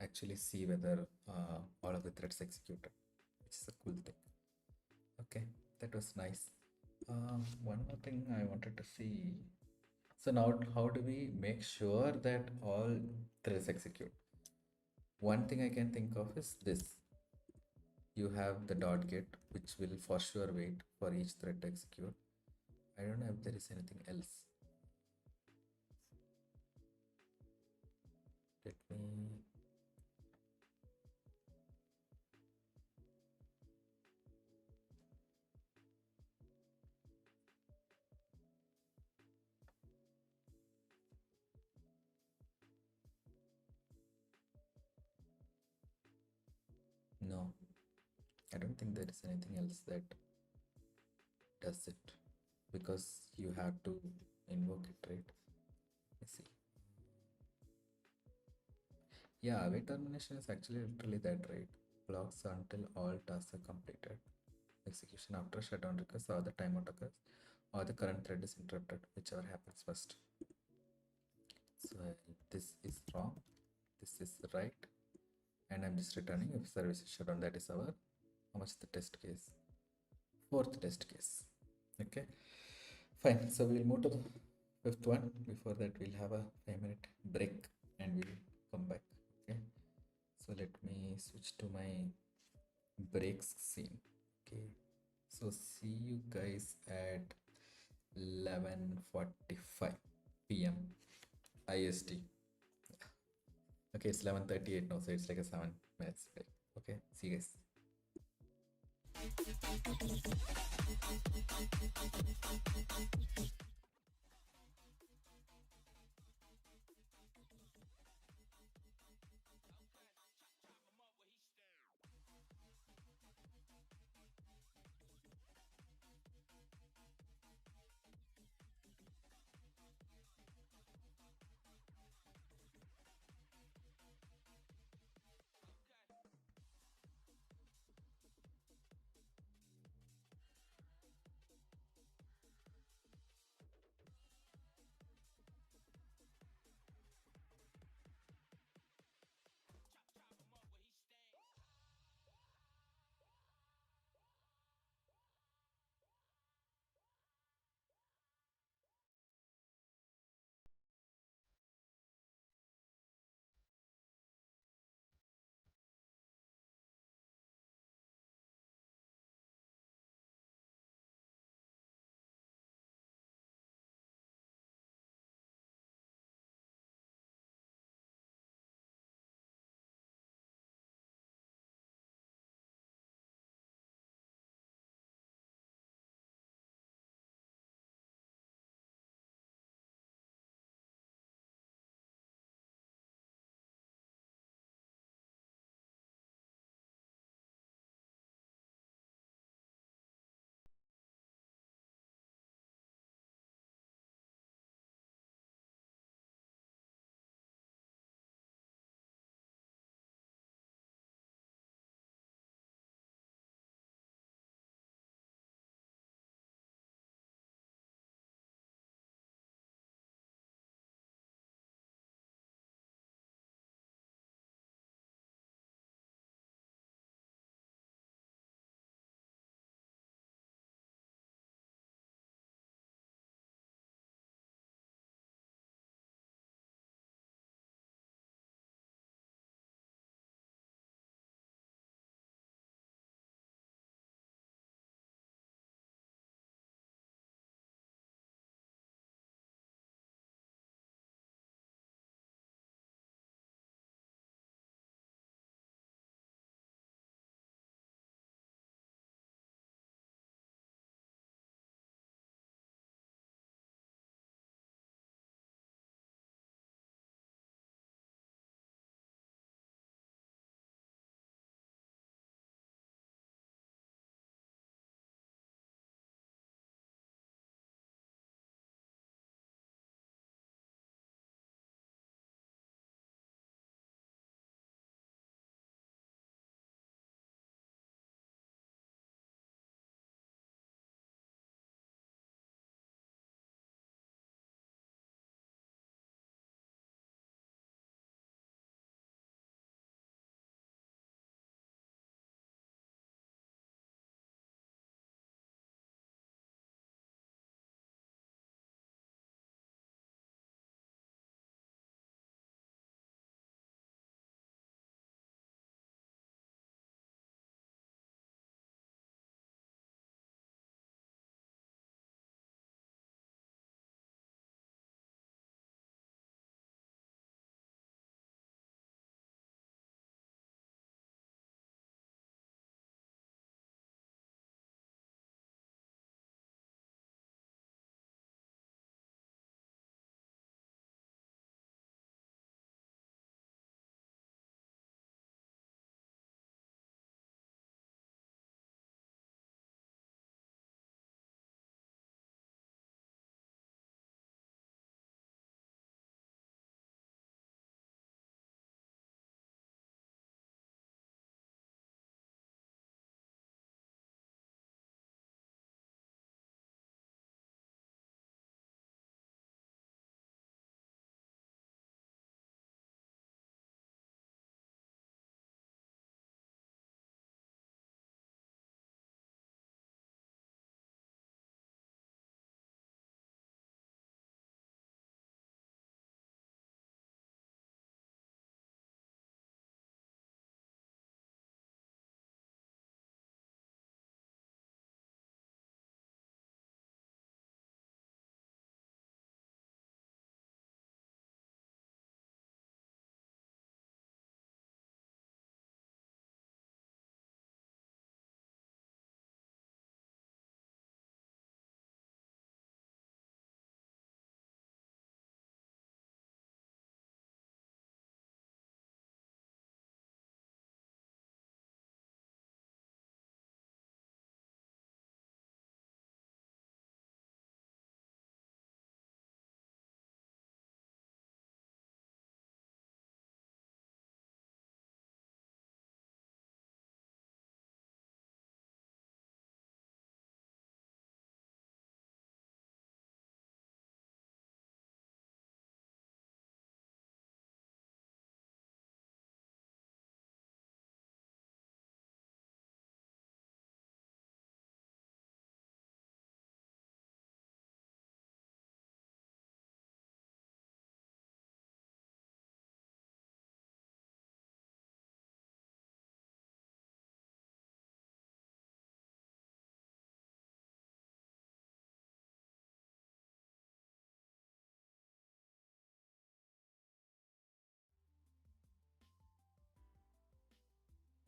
actually see whether all of the threads executed, which is a cool thing. Okay, that was nice. One more thing I wanted to see. So now, how do we make sure that all threads execute? One thing I can think of is this. You have the dot get, which will for sure wait for each thread to execute. I don't know if there is anything else. Let me. No, I don't think there is anything else that does it, because you have to invoke it, right? Let's see. Yeah, await termination is actually literally that, right? blocks until all tasks are completed. Execution after shutdown occurs or the timeout occurs or the current thread is interrupted, whichever happens first. So this is wrong, this is right, and I'm just returning if service is shut down. That is our, how much the test case, fourth test case. Okay, fine. So we'll move to the fifth one. Before that, we'll have a 5-minute break and we'll come back. Okay, so let me switch to my breaks scene. Okay, so see you guys at 11:45 p.m. IST. Okay, it's 11:38 now, so it's like a 7 minutes break. Okay, see you guys.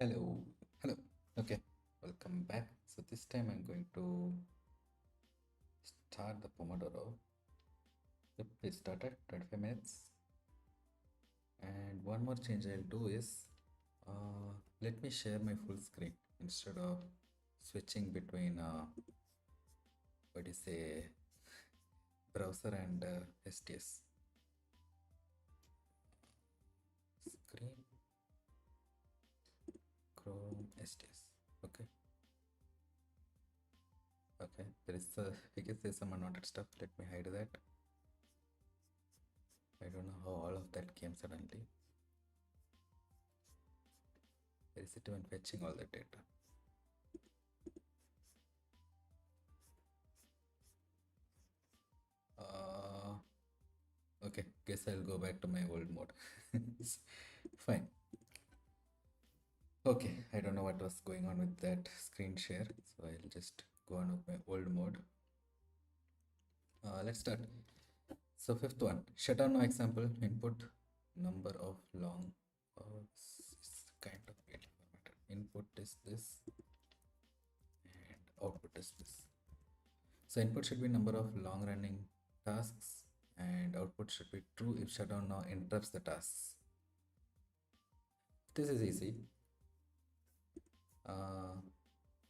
Hello, hello. Okay, welcome back. So this time I'm going to start the Pomodoro. Yep, it started 25 minutes. And one more change I'll do is let me share my full screen instead of switching between what do you say browser and STS screen Chrome STS. Okay, okay. There is I guess there's some unwanted stuff. Let me hide that. I don't know how all of that came suddenly. Where is it even fetching all the data? Okay, guess I'll go back to my old mode. Fine. Okay, I don't know what was going on with that screen share, so I'll just go on with my old mode. Let's start. So fifth one, shutdown now example, input number of long, it's kind of weird formatted. Input is this and output is this. So input should be number of long running tasks and output should be true if shutdown now interrupts the tasks. This is easy.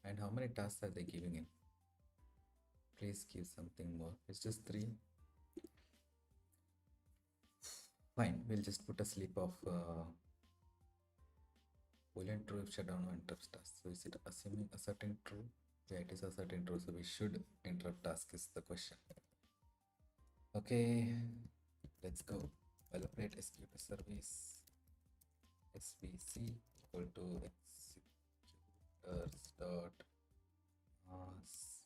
And how many tasks are they giving in? Please give something more. It's just 3. Fine, we'll just put a sleep of boolean true if shutdown or interrupts task. So is it assuming asserting true? Yeah, it is asserting true. So we should interrupt task is the question. Okay, let's go. I'll update execute service svc equal to executors dot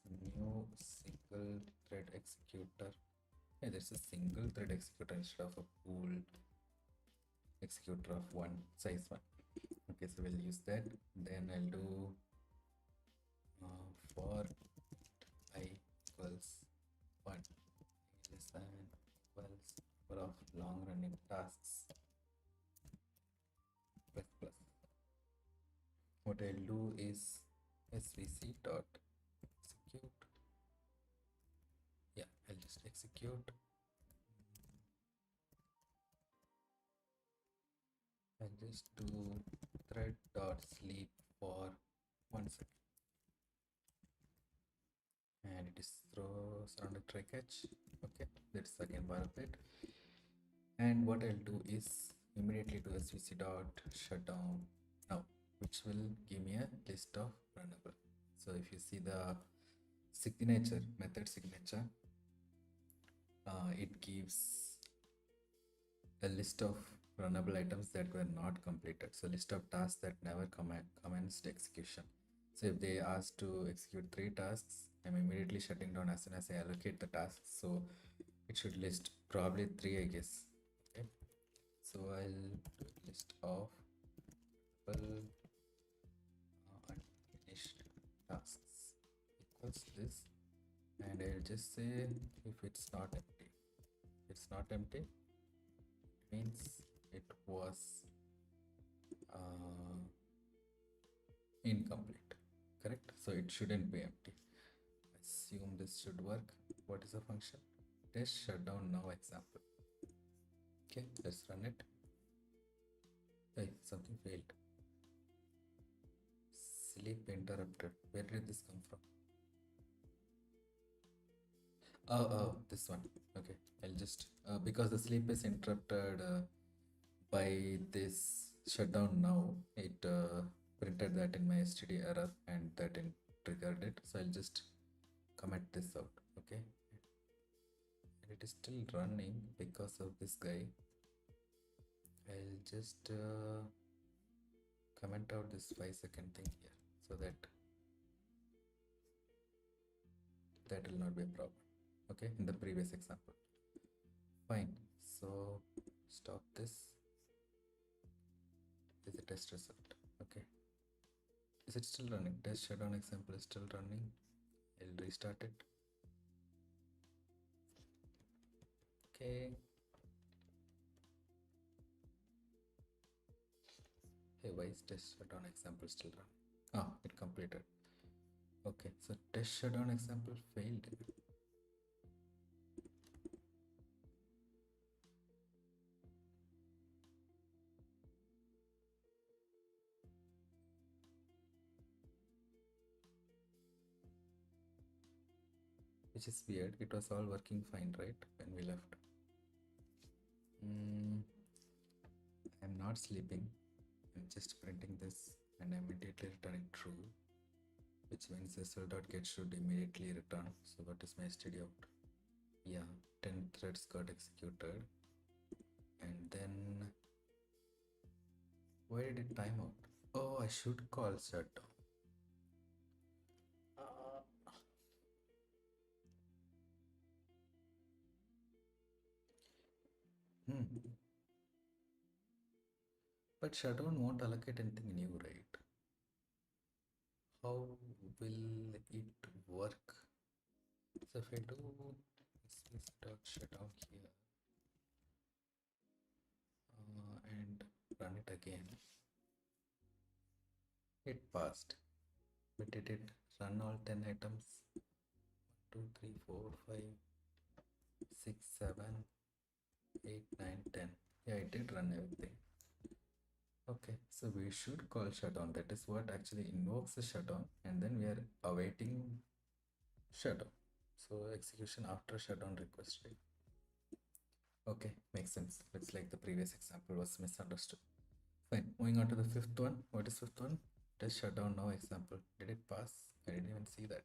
new single thread executor. Yeah, there's a single thread executor instead of a pooled executor of one size 1. Okay, so we'll use that. Then I'll do for I equals 1 less than equals number of long running tasks plus plus. What I'll do is svc dot execute. Yeah, I'll just execute. I'll just do thread dot sleep for 1 second. And it is surrounded try catch. Okay, that's again bar of it. And what I'll do is immediately do svc dot shutdown now, which will give me a list of runnable. So if you see the signature method signature, it gives a list of runnable items that were not completed. So list of tasks that never commenced execution. So if they ask to execute 3 tasks, I'm immediately shutting down as soon as I allocate the tasks. So it should list probably 3, I guess. Okay. So I'll do a list of unfinished tasks equals this, and I'll just say if it's not empty. If it's not empty, it means it was incomplete, correct? So it shouldn't be empty. Assume this should work. What is the function? Test shutdown now example. Okay, let's run it. Hey, something failed. Sleep interrupted. Where did this come from? Oh, this one. Okay, I'll just because the sleep is interrupted by this shutdown now, it printed that in my std error and that triggered it. So I'll just comment this out. Okay, and it is still running because of this guy. I'll just comment out this 5-second thing here so that will not be a problem. Okay, in the previous example. Fine, so stop this. Is a test result. Okay, is it still running? Test shutdown example is still running. I'll restart it. Okay, Hey, why is test shutdown example still run? Ah, it completed. Okay, so test shutdown example failed. Which is weird. It was all working fine, right? When we left. I'm not sleeping. I'm just printing this and I'm immediately returning true, which means this result.get should immediately return. So what is my std out? Yeah, 10 threads got executed. And then why did it time out? Oh, I should call shutdown. But shutdown won't allocate anything new, right? How will it work? So if I do this dot shutdown here and run it again, it passed. But did it run all 10 items? 1, 2, 3, 4, 5, 6, 7, 8, 9, 10. Yeah, it did run everything. Okay, so we should call shutdown. That is what actually invokes the shutdown, and then we are awaiting shutdown. So execution after shutdown request, right? Okay, makes sense. Looks like the previous example was misunderstood. Fine, moving on to the fifth one. What is fifth one? Test shutdown now example. Did it pass? I didn't even see that.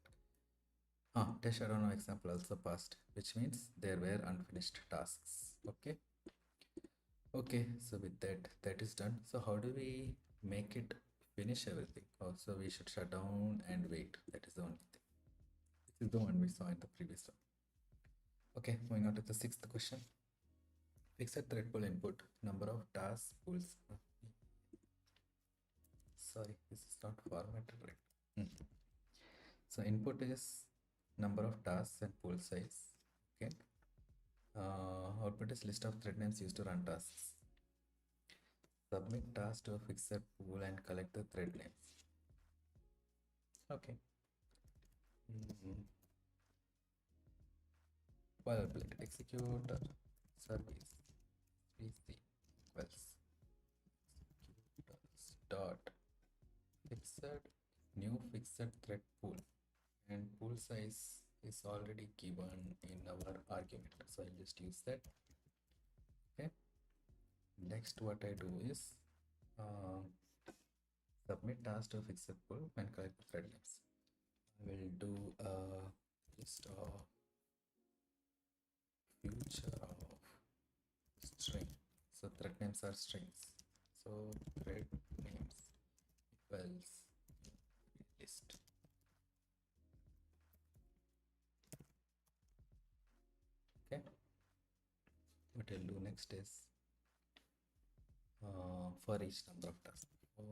Test shutdown now example also passed, which means there were unfinished tasks. Okay. Okay, so with that, that is done. So how do we make it finish everything? Also, we should shut down and wait. That is the only thing. This is the one we saw in the previous one. Okay, moving on to the sixth question. Fixed thread pool input, number of tasks pools. Sorry, this is not formatted right. So input is number of tasks and pool size. Okay. Output is list of thread names used to run tasks. Submit task to a fixed pool and collect the thread names. Okay. Boilerplate executor service vc equals executors dot fixed new fixed thread pool, and pool size is already given in our argument, so I'll just use that. Okay, next what I do is submit task to fixed pool and collect the thread names. I will do a list of future of string. So thread names are strings. So thread names equals list. Okay. What I'll do next is for each number of tasks. For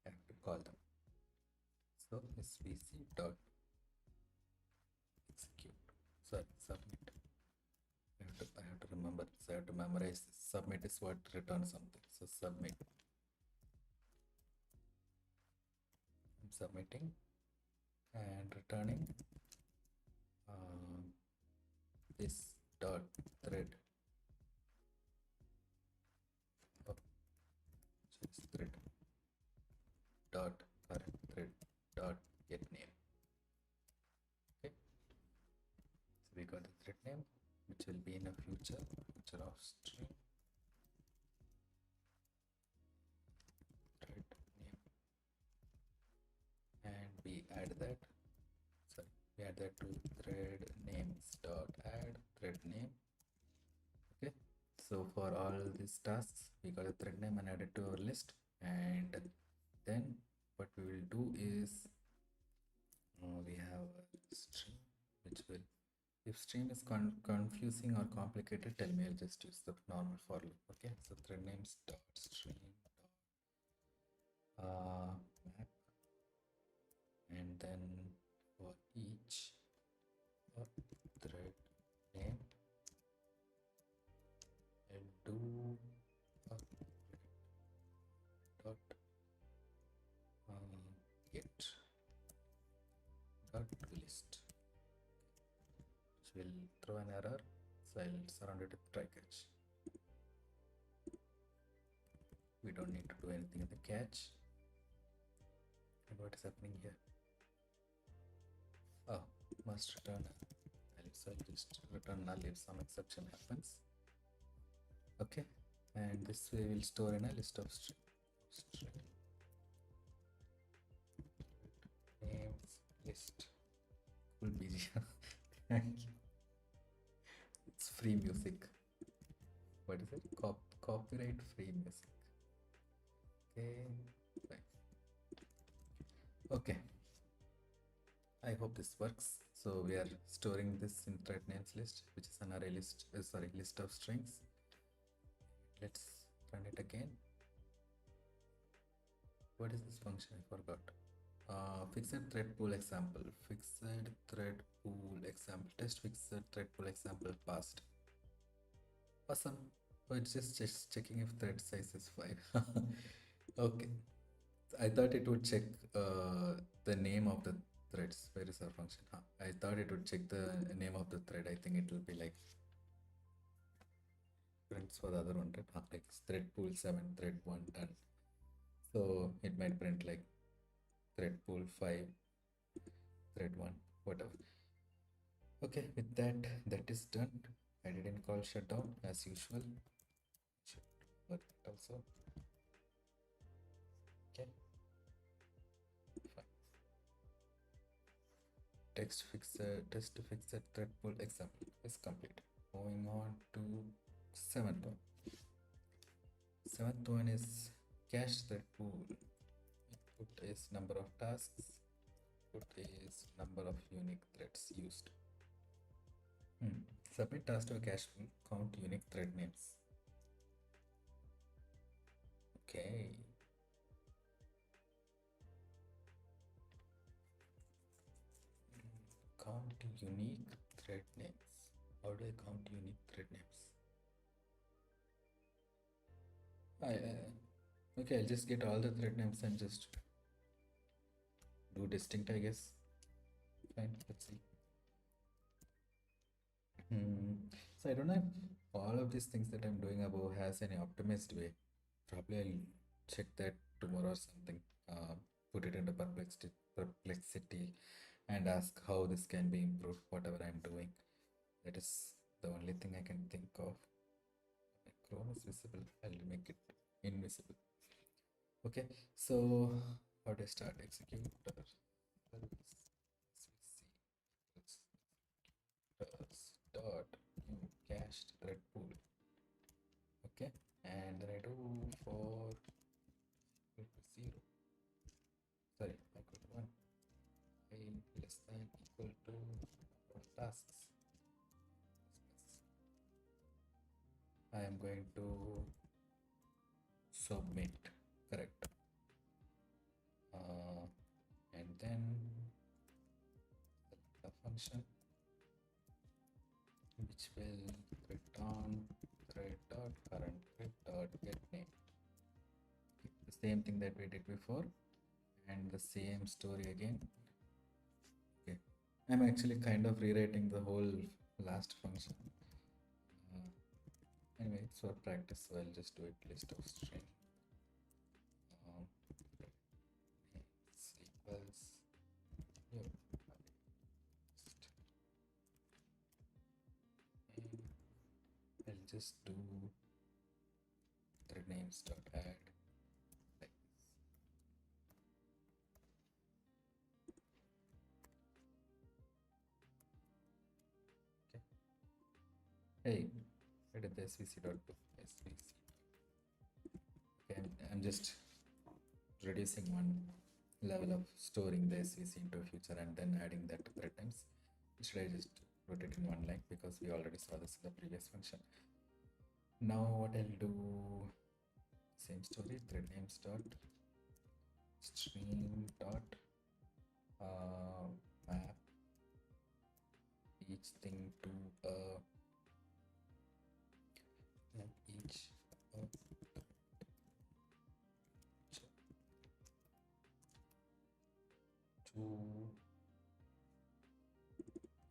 I have to call them. So svc dot execute. Sorry, submit. I have to remember. So I have to memorize this. Submit is what returns something. So submit. I'm submitting and returning this dot thread. Oh, just thread dot current thread dot get name. Okay, so we got the thread name, which will be in a future of string thread name, and we add that. Sorry, we add that to thread names dot add thread name. Okay, so for all these tasks, we got a thread name and add it to our list, and then what we will do is we have a string which will, if stream is confusing or complicated, tell me, I'll just use the normal for loop. Okay, so thread names dot string dot map, and then for each thread name I'll do a dot get dot list, which will throw an error, so I'll surround it with try catch. We don't need to do anything in the catch. And what is happening here? Oh, must return null, so I'll just return null if some exception happens. Okay, and this way we'll store in a list of string names list. Cool BG. Thank you. It's free music. What is it? Copyright free music. Okay, fine. Okay, I hope this works. So we are storing this in thread names list, which is an array list, list of strings. Let's run it again. What is this function? I forgot. Fixed thread pool example. Fixed thread pool example. Test fixed thread pool example passed. Awesome. Oh, it's just checking if thread size is 5. Okay. I thought it would check the name of the threads. Where is our function? I thought it would check the name of the thread. I think it will be like prints for the other one, right? Like thread pool 7, thread 1 done. So it might print like thread pool 5, thread 1, whatever. Okay, with that is done. I didn't call shutdown as usual. Should work also. Okay, fine. Test fixer thread pool example is complete. Moving on to seventh one. Seventh one is cache thread pool. Input is number of tasks. Input is number of unique threads used. Submit task to a cache pool. Count unique thread names. Okay. Count unique thread names. How do I count unique thread names? Okay, I'll just get all the thread names and just do distinct, I guess. Fine, let's see. So I don't know if all of these things that I'm doing above has any optimized way. Probably I'll check that tomorrow or something. Put it into perplexity and ask how this can be improved, whatever I'm doing. That is the only thing I can think of. Chrome is visible. I'll make it invisible. Okay, so how do I start? Execute dot new cached thread pool. Okay, and then I do for 0. Sorry, equal to 1. I less than equal to tasks. I am going to submit, correct. And then the function which will return thread dot current thread dot get name. The same thing that we did before and the same story again. Okay, I'm actually kind of rewriting the whole last function. Anyway, it's for practice, so I'll just do it list of string equals new and I'll just do thread names dot add like this. Okay. Hey, where did the svc dot do? svc. Okay, I'm just reducing one level of storing the svc into a future and then adding that to thread names. Should I just wrote it in one line because we already saw this in the previous function. Now what I'll do, same story, thread names dot stream dot map each thing to each to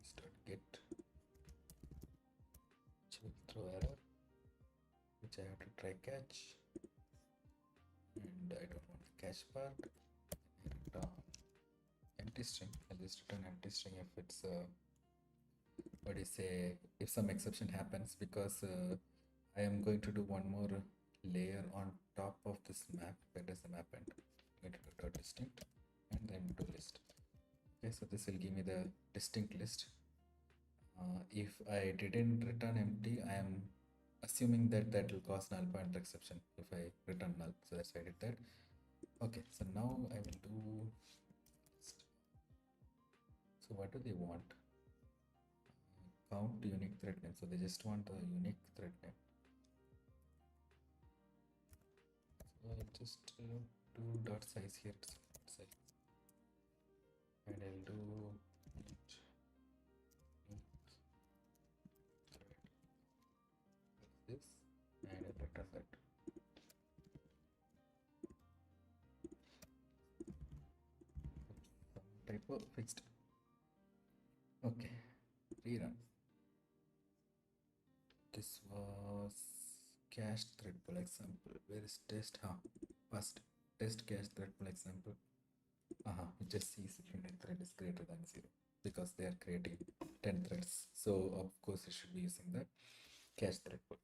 start get which will throw error, which I have to try catch, and I don't want the catch part. Empty string. I'll just return empty string if it's what do you say, if some exception happens, because I am going to do one more layer on top of this map. Where does the map end? I'm going to do dot distinct and then do list. Okay, so this will give me the distinct list. If I didn't return empty, I am assuming that that will cause null pointer exception if I return null. So that's why I did that. Okay, so now I will do list. So what do they want? Count unique thread name. So they just want a unique thread name. So I'll just do dot size here. Size. And I'll do this and I'll return that. Some typo fixed. Okay, rerun. This was cached thread pull example. Where is test? First test cached thread pull example. It just sees if unique thread is greater than 0 because they are creating 10 threads. So of course it should be using the cached thread pull.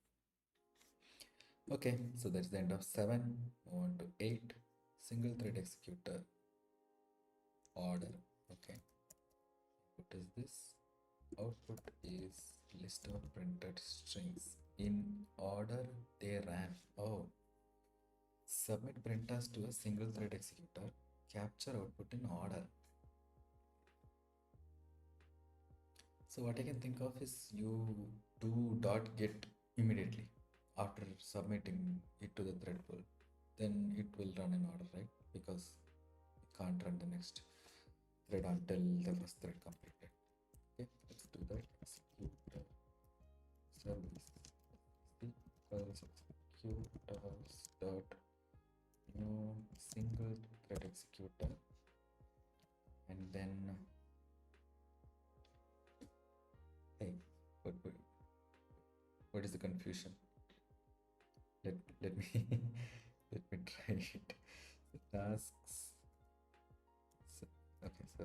Okay, so that's the end of 7. Move on to 8. Single thread executor order. Okay, what is this? Output is list of printed strings in order they ran. Oh, submit print task to a single thread executor. Capture output in order. So what I can think of is you do dot get immediately after submitting it to the thread pool. Then it will run in order, right? Because it can't run the next thread until the first thread completed. Okay, let's do that. Executor service equals executors dot new single thread executor, and then hey, what is the confusion? Let me let me try it. Tasks. Okay, so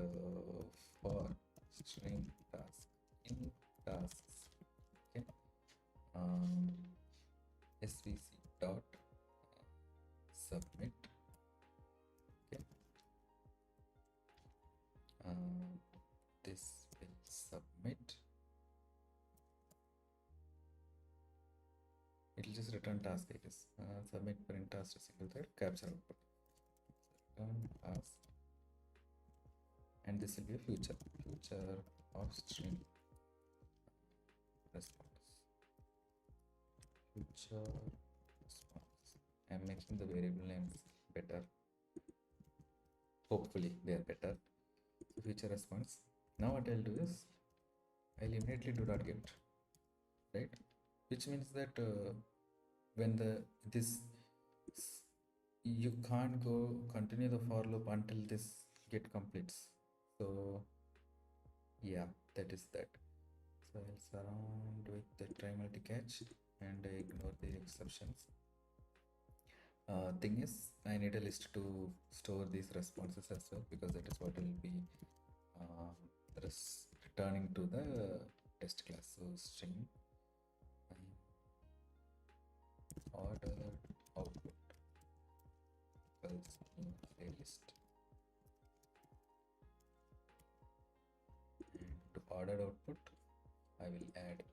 for string task in tasks, okay, svc dot submit, okay, this will submit. It will just return task, I guess. Submit print task to single thread, capture output. So return task, and this will be a future of string response. Future response. I'm making the variable names better. Hopefully they are better. So future response. Now what I'll do is I'll immediately do dot get, right? Which means that when this you can't go continue the for loop until this get completes. So yeah, that is that. So I'll surround with the try multi catch and ignore the exceptions. Thing is, I need a list to store these responses as well, because that is what will be returning to the test class. So string order output equals new playlist, and to ordered output I will add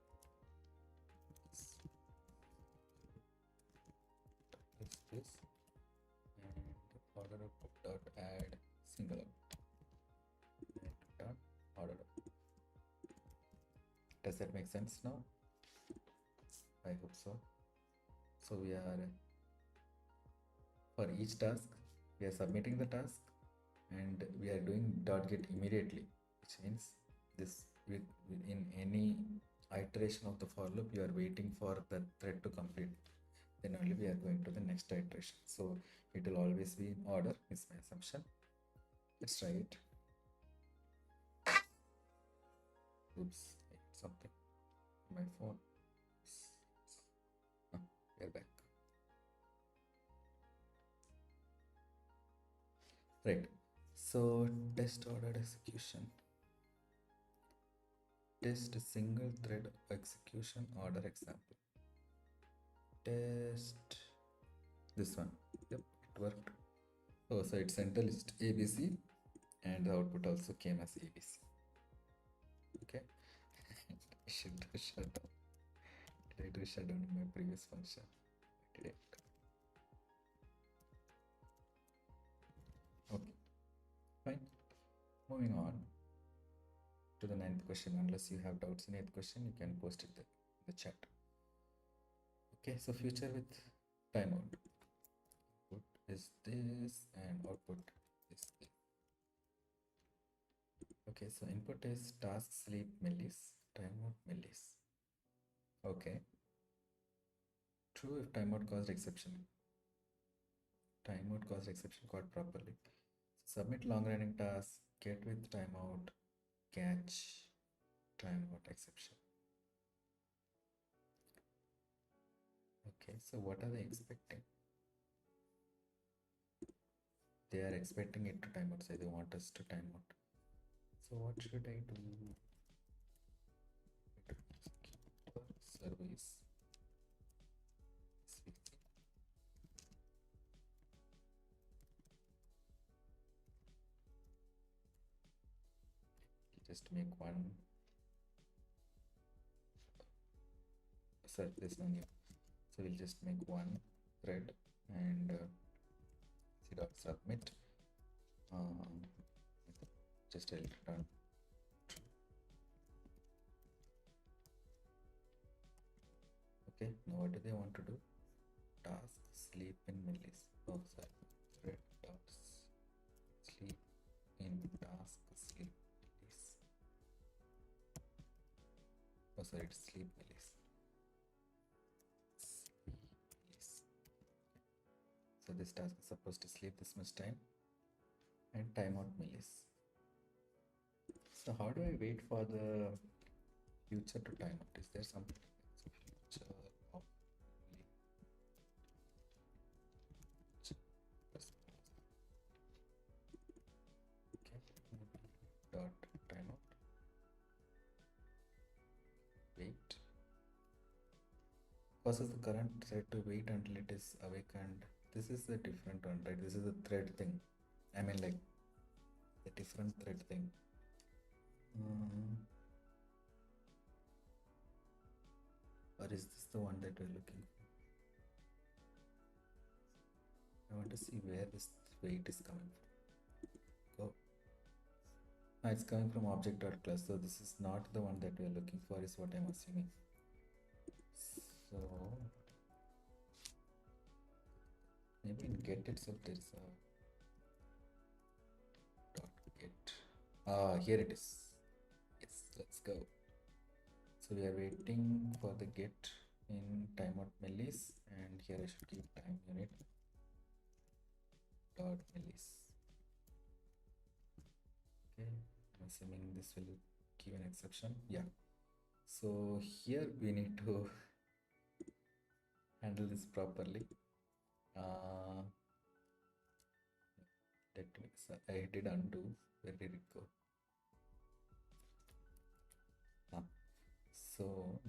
this and order output dot add single output and dot order output. Does that make sense now? I hope so. So we are for each task we are submitting the task and we are doing dot get immediately, which means this in any iteration of the for loop you are waiting for the thread to complete, then only we are going to the next iteration. So it will always be in order is my assumption. Let's try it. Oops, I hit something on my phone. Oh, we are back. Right, so test ordered execution, test single thread execution order example, test this one. Yep, it worked. Oh, so it sent a list ABC and the output also came as ABC. Okay. I should do shutdown. Did I do shutdown in my previous function? I didn't. Okay, fine. Moving on to the 9th question. Unless you have doubts in 8th question, you can post it in the chat. Okay, so future with timeout. Input is this and output is this. Okay, so input is task sleep millis, timeout millis. Okay. True if timeout caused exception. Timeout caused exception caught properly. Submit long running task, get with timeout, catch timeout exception. Okay, so what are they expecting? They are expecting it to timeout, so they want us to timeout. So what should I do? Service. Just make one. Sorry, there's no new. So we'll just make one thread and submit. Just I'll return. Okay, now what do they want to do? Task sleep in millis. Oh, sorry. Thread task sleep in task sleep millis. Oh, sorry, it's sleep millis. So this task is supposed to sleep this much time and timeout millis. So how do I wait for the future to timeout? Is there something like future of dot timeout wait causes the current thread to wait until it is awakened. This is a different one, right? This is a thread thing. I mean, like the different thread thing. Or is this the one that we're looking for? I want to see where this wait is coming from. Go. It's coming from object.class, so this is not the one that we are looking for, is what I'm assuming. So maybe in get itself there's a dot get. Here it is. Yes, let's go. So we are waiting for the get in timeout millis, and here I should keep time unit dot millis. Okay, I'm assuming this will give an exception. Yeah. So here we need to handle this properly. I did undo. Where did it go? So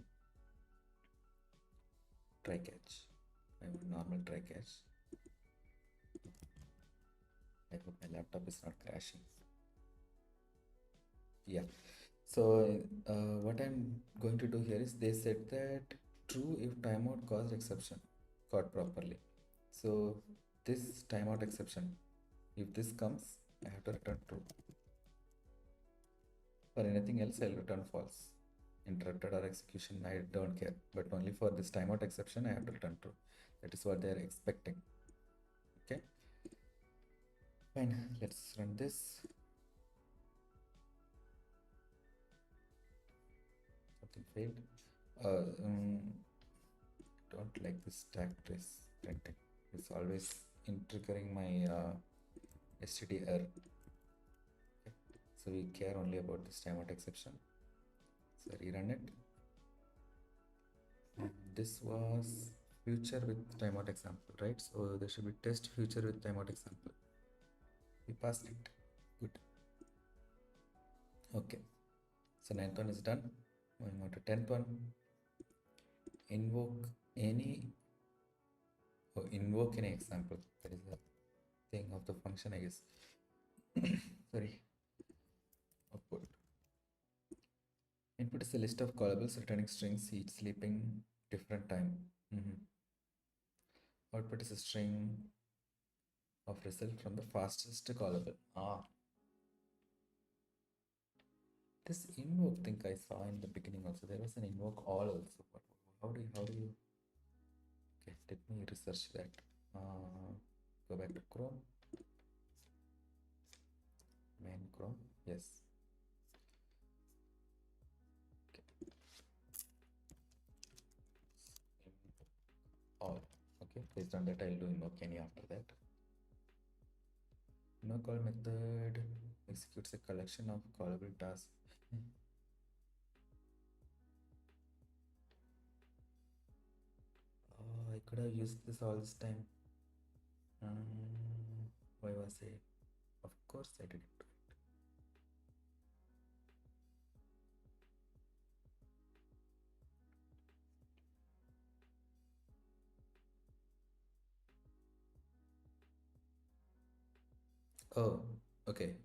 try catch. I want normal try catch. I hope my laptop is not crashing. Yeah. So what I'm going to do here is they said that true if timeout caused exception caught properly. So this timeout exception, if this comes, I have to return true. For anything else, I'll return false. Interrupted or execution, I don't care. But only for this timeout exception, I have to return true. That is what they are expecting. Okay. Fine, let's run this. Something failed. Don't like this stack trace printing. It's always triggering my std error. Okay. So we care only about this timeout exception. So rerun it. And this was future with timeout example, right? So there should be test future with timeout example. We passed it. Good. Okay. So 9th one is done. Moving on to 10th one. Invoke any invoke any example. That is a thing of the function, I guess. Sorry. Output. Input is a list of callables returning strings each sleeping different time. Output is a string of result from the fastest callable. This invoke thing I saw in the beginning also. There was an invoke all also. But how do you? Okay, let me research that. Go back to Chrome. Main Chrome. Yes. Okay. All. Okay. Based on that, I'll do invoke any after that. Invoke call method executes a collection of callable tasks. I could have used this all this time. Why was I? Of course I did it. Oh, okay.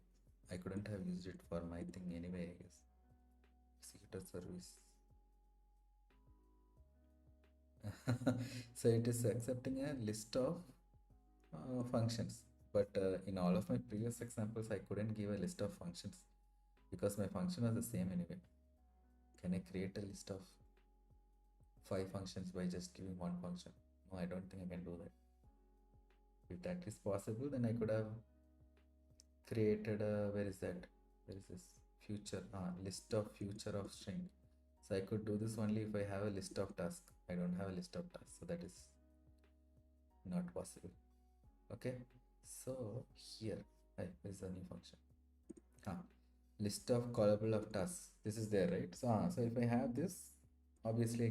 I couldn't have used it for my thing anyway, I guess. Executor service. So it is accepting a list of functions. But in all of my previous examples, I couldn't give a list of functions because my function was the same anyway. Can I create a list of 5 functions by just giving one function? No, I don't think I can do that. If that is possible, then I could have created a, where is that? Where is this? Future, list of future of string. So I could do this only if I have a list of tasks. I don't have a list of tasks, so that is not possible. Okay, so here, is a new function. List of callable of tasks. This is there, right? So if I have this, obviously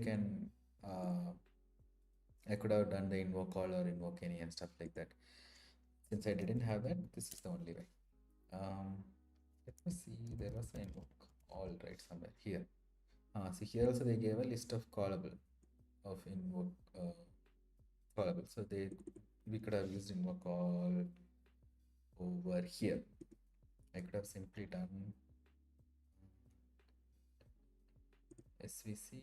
I could have done the invoke all or invoke any and stuff like that. Since I didn't have that, this is the only way. Let me see. There was an invoke all right somewhere here. See here also they gave a list of callable of invoke callable. So we could have used invoke all over here. I could have simply done svc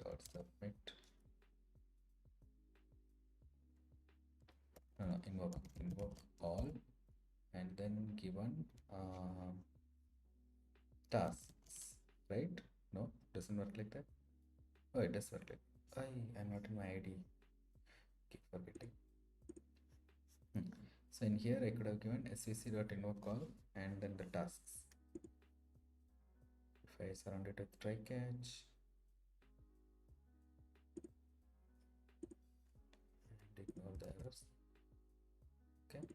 dot submit invoke all and then given tasks, right? No, doesn't work like that. Oh, it does work like I'm not in my id. Keep forgetting. So in here I could have given svc.invoke all and then the tasks. If I surround it with try catch and ignore the errors. Okay,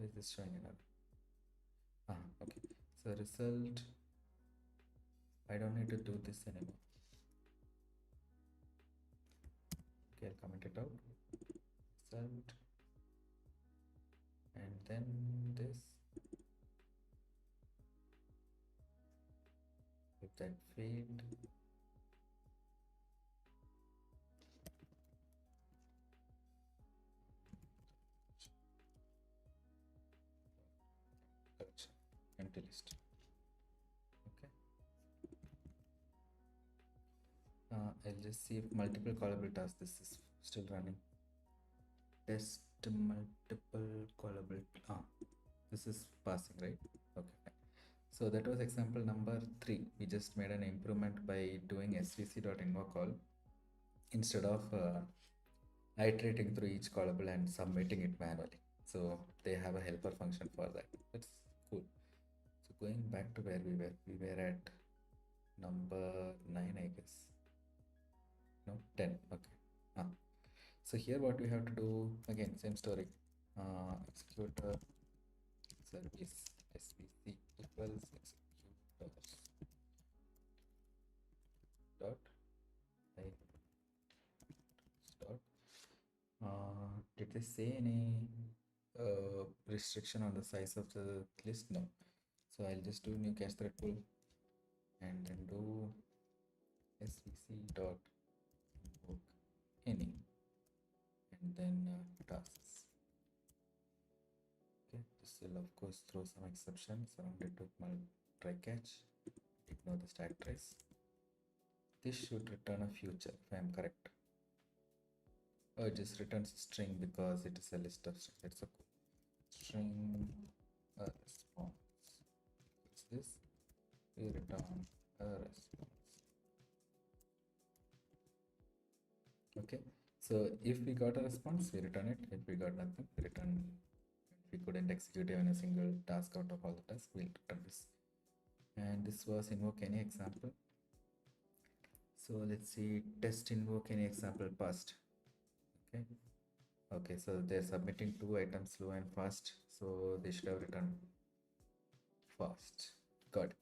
is this showing another? Okay, so result, I don't need to do this anymore. Okay, I'll comment it out. Result, and then this. If that failed, empty list. Okay. I'll just see if multiple callable tasks. This is still running. Test multiple callable. This is passing, right? Okay, fine. So that was example number 3. We just made an improvement by doing svc.invoke all instead of iterating through each callable and submitting it manually. So they have a helper function for that. That's cool. So going back to where we were at number 9, I guess. No, 10. Okay. Ah. So here what we have to do, again, same story. Executor service svc equals executors dot I dot. Did they say any restriction on the size of the list? No. So I'll just do new cache thread pool and then do svc dot invoke any and then tasks. Okay, this will of course throw some exceptions surrounded to try catch. Ignore the stack trace. This should return a future if I am correct. Oh, it just returns a string because it is a list of strings. That's a cool string response. What's this? We return a response. Okay, so if we got a response, we return it. If we got nothing, we return. If we couldn't execute even a single task out of all the tasks, we'll return this. And this was invoke any example. So let's see, test invoke any example passed. Okay. Okay, so they're submitting 2 items slow and fast, so they should have returned fast. Got it.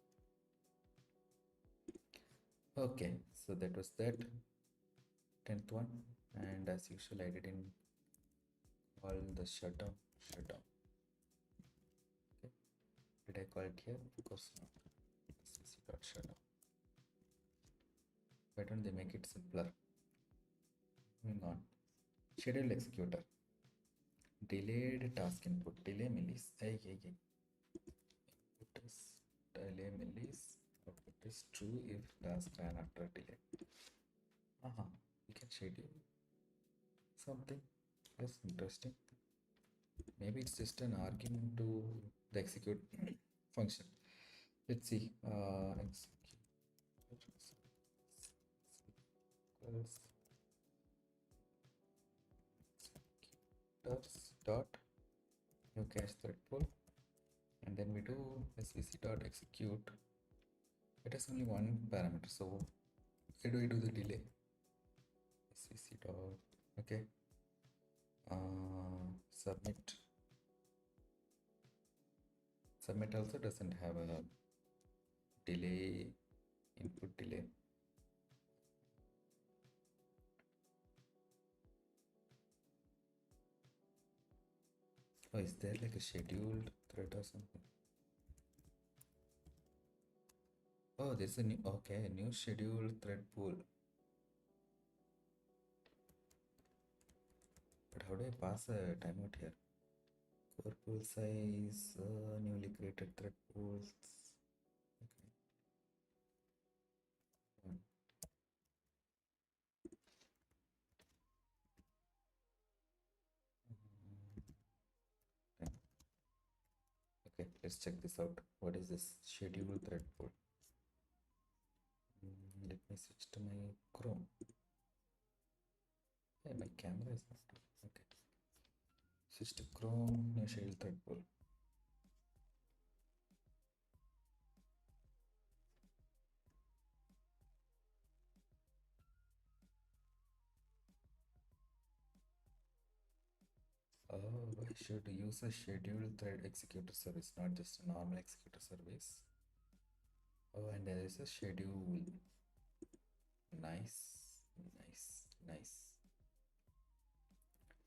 Okay, so that was that 10th one, and as usual I didn't call the shutdown. Okay, did I call it here? Of course not. Shutdown. Why don't they make it simpler? Moving on. Scheduled executor. Delayed task input. Delay millis. Input is delay millis. Output is true if task ran after delay. We can schedule something. That's interesting. Maybe it's just an argument to the execute function. Let's see. Executors dot new cache thread pool, and then we do svc dot execute. It has only one parameter, so where do we do the delay? svc dot okay. Submit also doesn't have a delay, input delay. Oh, is there like a scheduled thread or something? Oh, there's a new, okay, new scheduled thread pool. But how do I pass a timeout here? Core pool size, newly created thread pools. Okay. Okay, let's check this out. What is this schedule thread pool? Let me switch to my Chrome. Hey, my camera is not okay. Switch to Chrome, new schedule thread pool. Oh, I should use a scheduled thread executor service, not just a normal executor service. Oh, and there is a schedule. Nice.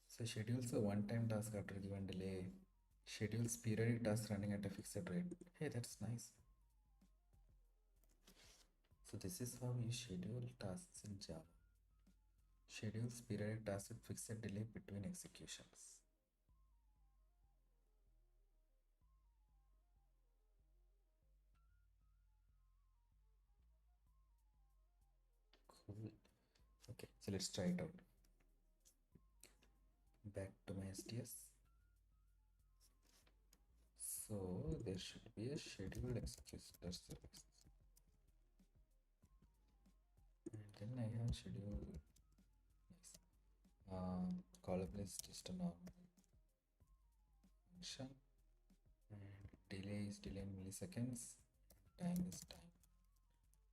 So schedules a one-time task after given delay. Schedules periodic tasks running at a fixed rate. Hey, that's nice. So this is how you schedule tasks in Java. Schedules periodic tasks with fixed delay between executions. Cool. Okay, so let's try it out. Back to my STS. So there should be a scheduled executor service. And then I have schedule. Nice. Callable is just a normal function, and delay is delay in milliseconds, time is time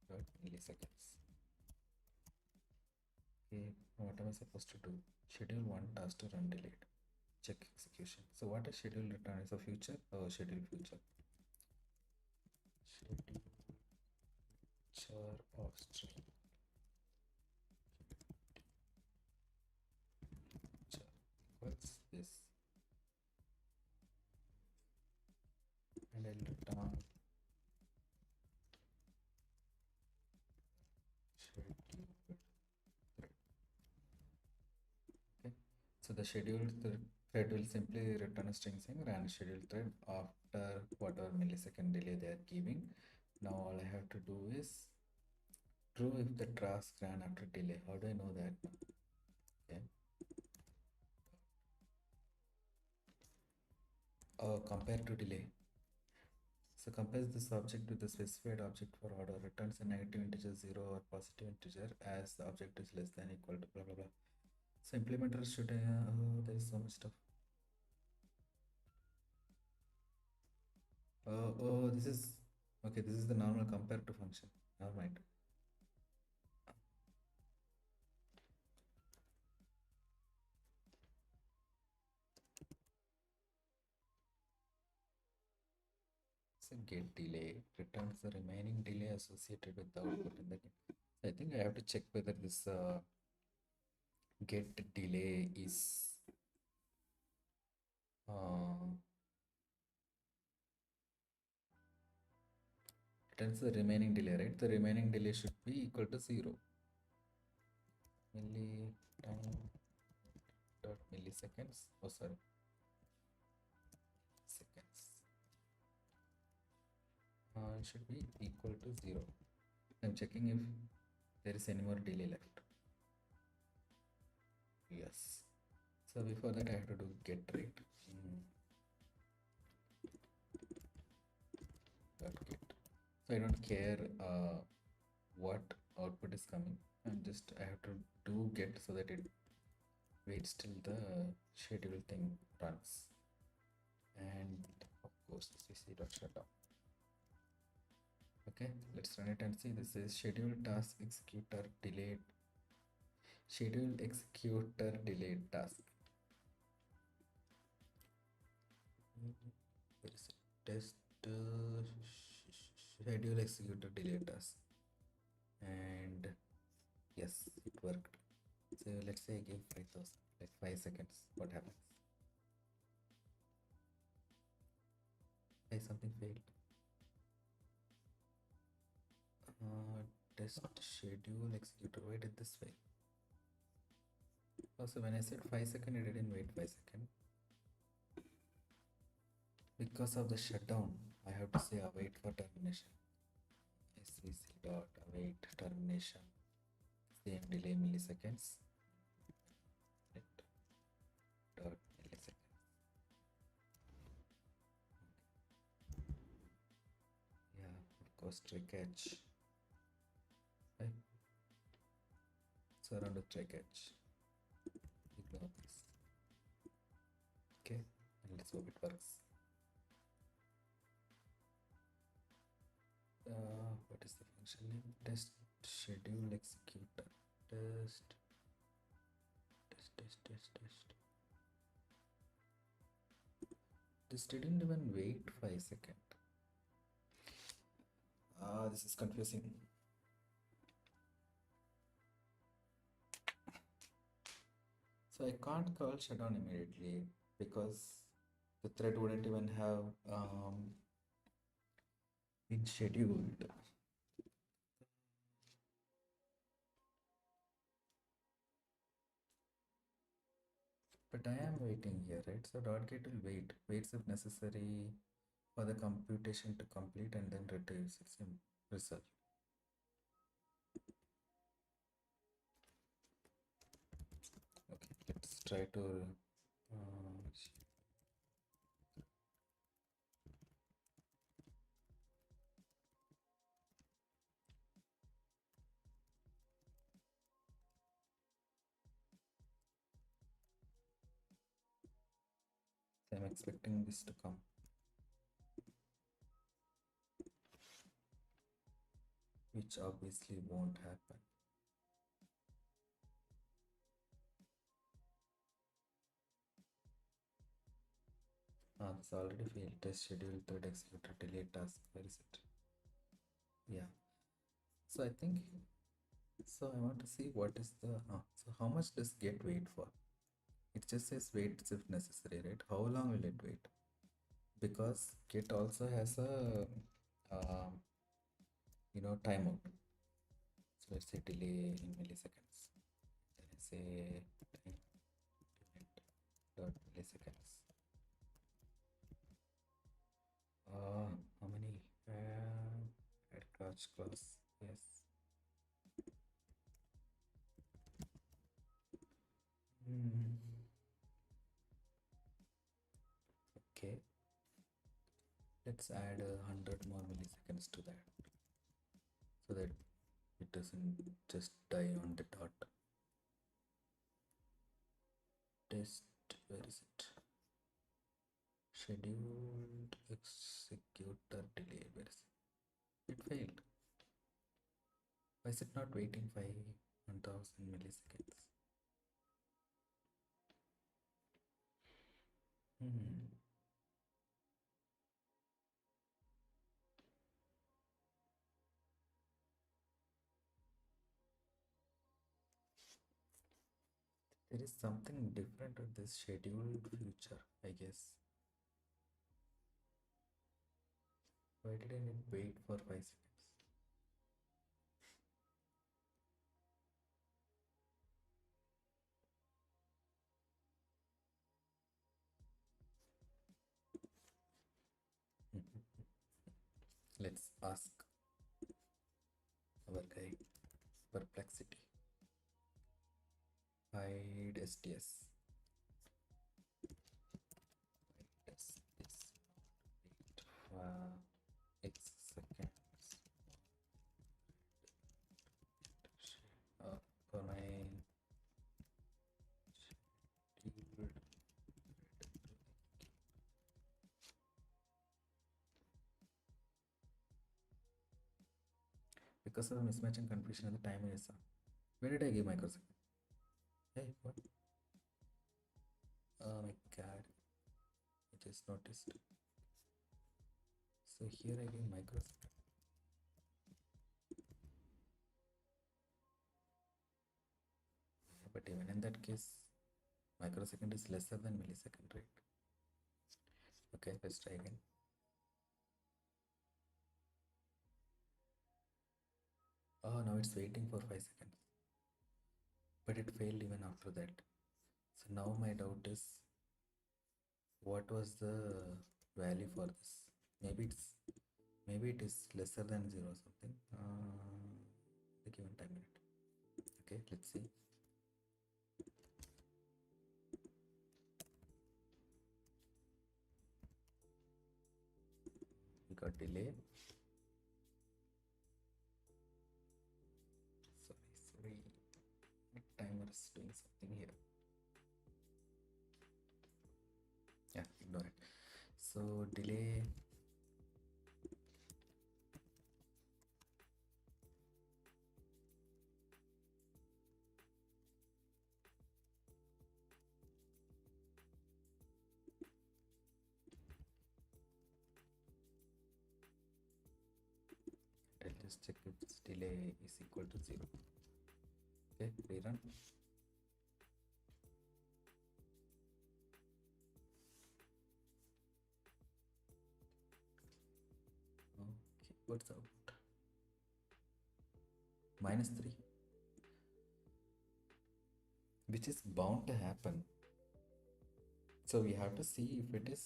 dot milliseconds. Okay, what am I supposed to do? Schedule one task to run delayed. Check execution. So what is schedule return? Is a future or schedule future? Schedule future of string future equals this, and I'll return schedule thread. Okay, so the scheduled thread will simply return a string saying ran scheduled thread after whatever millisecond delay they are giving. Now all I have to do is true if the task ran after delay. How do I know that? Okay. Compare to delay. So compares this object with the specified object for order, returns a negative integer 0 or positive integer as the object is less than equal to blah blah blah. So implementer should, there is so much stuff. Oh, this is, okay, this is the normal compare to function. Never mind. So get delay returns the remaining delay associated with the output in the game. So I think I have to check whether this get delay is returns the remaining delay, right? The remaining delay should be equal to 0. Milli time dot milliseconds. Oh, sorry, seconds. It should be equal to 0. I'm checking if there is any more delay left. Yes. So before that, I have to do get rate. Dot get. So I don't care what output is coming. I have to do get so that it waits till the schedule thing runs. And of course, cc dot shutdown. Okay, let's run it and see. This is schedule task executor delayed. Schedule executor delayed task. There is a test schedule executor delayed task, and yes, it worked. So let's say I give 5,000, like 5 seconds. What happens? Hey, something failed. Test schedule executor. Why did this fail? Also, when I said 5 seconds, it didn't wait 5 seconds. Because of the shutdown, I have to say await for termination. svc dot await termination. Same delay milliseconds. Dot milliseconds. Yeah, of course, try catch. Right. So around the try catch. Ignore this. Okay, and let's hope it works. What is the function name? Test schedule executor. Test. This didn't even wait 5 seconds. This is confusing. So I can't call shutdown immediately because the thread wouldn't even have been scheduled. But I am waiting here, right? So dot get will waits if necessary for the computation to complete and then retrieves its result. Okay, let's try to expecting this to come. Which obviously won't happen. This already failed. Test schedule third executed delay task. Where is it? Yeah. So I think so. I want to see what is the so how much does get wait for? It just says wait if necessary, right? How long will it wait? Because get also has a timeout. So let's say delay in milliseconds. Then I say time dot milliseconds. How many? Add catch class. Yes. Okay. Let's add 100 more milliseconds to that so that it doesn't just die on the dot. Test, where is it? Scheduled executor delay, where is it? It failed. Why is it not waiting 1000 milliseconds? There is something different with this scheduled future, I guess. Why didn't it wait for 5 seconds? Let's ask our guy Perplexity. Hide STS. Does this wait for X seconds? For my scheduled because of a mismatch and confusion at the time is where did I give microsecond? Hey, what? Oh my god, I just noticed. So here I give microsecond. But even in that case, microsecond is lesser than millisecond, right? Okay, let's try again. Oh, now it's waiting for 5 seconds. But it failed even after that. So now my doubt is, what was the value for this? Maybe it is lesser than 0 or something. The given time minute. Okay, let's see. We got delay. Sorry. My timer is doing something here. Yeah, ignore it. So delay. I'll just check if this delay is equal to 0. Okay, rerun. Okay, what's out? -3, which is bound to happen. So we have to see if it is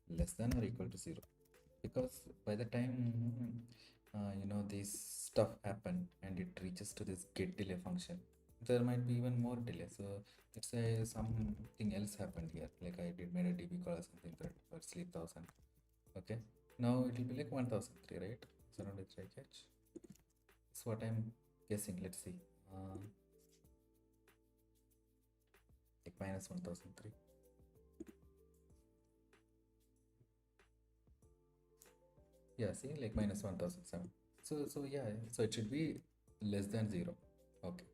less than or equal to 0, because by the time this stuff happened and it reaches to this get delay function, there might be even more delay. So let's say something else happened here, like I did made a DB call or something that or sleep 1000. Okay, now it will be like 1003, right? So now let's try catch. That's what I'm guessing. Let's see. Like -1003. Yeah, see, like minus 1007. So yeah, so it should be less than 0. Okay,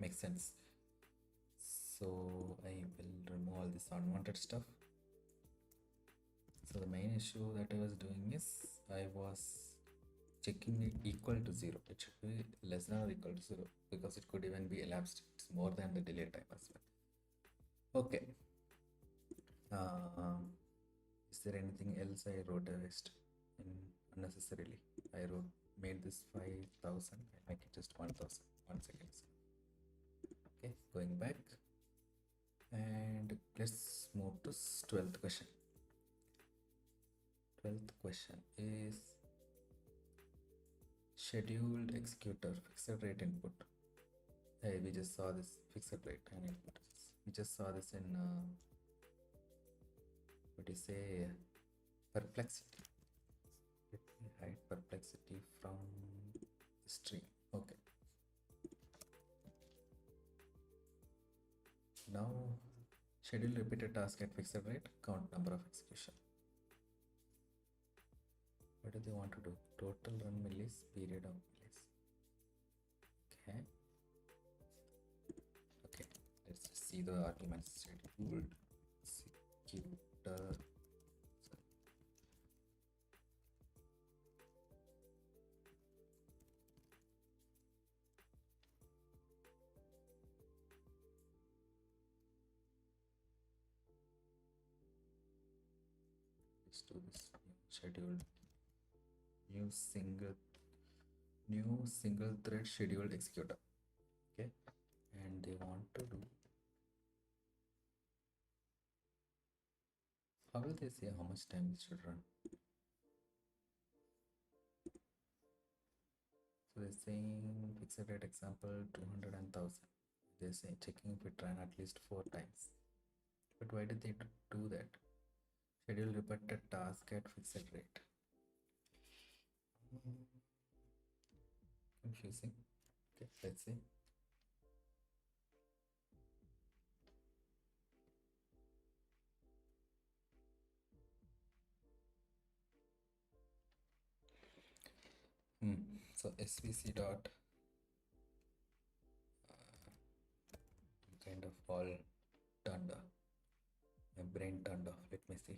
makes sense. So I will remove all this unwanted stuff. So the main issue that I was doing is I was checking it equal to 0. It should be less than or equal to 0 because it could even be elapsed. It's more than the delay time as well. Okay. Is there anything else I wrote a waste in unnecessarily? I wrote made this 5,000. I make it just 1,000. 1 second. Okay, going back and let's move to 12th question. 12th question is scheduled executor fixed rate input. Hey, we just saw this fixed rate and input. We just saw this in what do you say, perplexity. Let me hide perplexity from the stream. Okay. Now schedule repeated task at fixed rate, count number of execution. What do they want to do? Total run millis, period of millis. Okay. Okay. Let's just see the arguments. Scheduled executor. Let's do this. Scheduled new single thread scheduled executor. Okay, and they want to do, how will they say how much time it should run? So they're saying fixed rate example 200 and 1000. They're saying checking if it ran at least 4 times. But why did they do that? Schedule repeated task at fixed rate. Confusing. Okay, let's see. So svc dot kind of all turned off. My brain turned off. Let me see.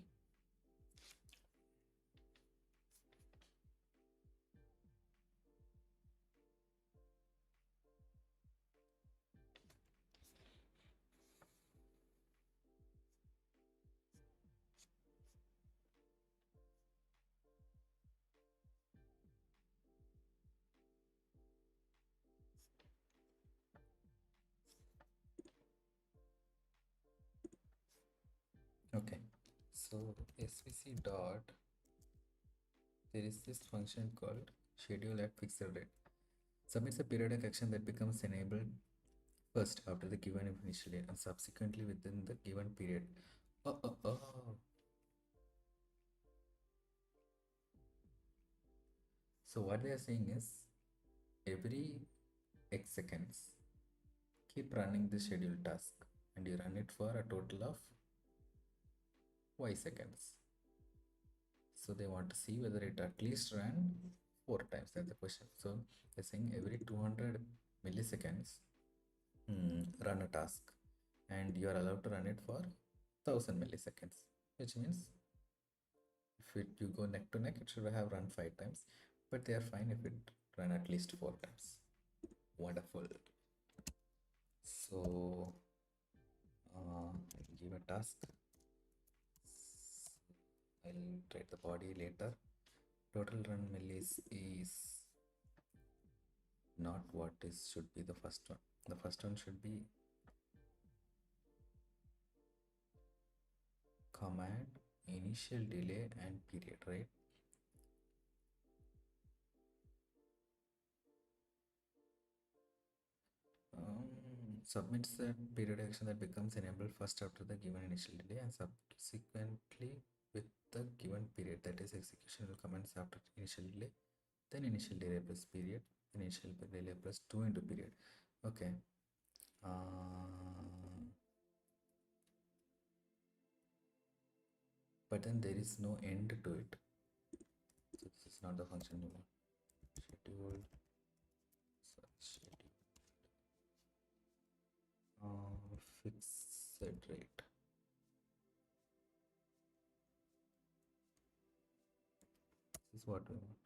Okay, so svc dot, there is this function called schedule at fixed rate. Submits a periodic action that becomes enabled first after the given initial date and subsequently within the given period. Oh. So what they are saying is every x seconds keep running the scheduled task and you run it for a total of y seconds. So they want to see whether it at least ran 4 times. That's the question. So they're saying every 200 milliseconds run a task and you are allowed to run it for 1000 milliseconds, which means if you go neck to neck, it should have run 5 times, but they are fine if it run at least 4 times. Wonderful. So I'll give a task. I'll write the body later. Total run millis is not what is should be the first one. The first one should be command initial delay and period, right? Submits the period action that becomes enabled first after the given initial delay and subsequently with the given period, that is execution will commence after initial delay, then initial delay plus period, initial delay plus 2 into period. Okay. But then there is no end to it. So this is not the function you want. Scheduled schedule fixed rate. This is what we want.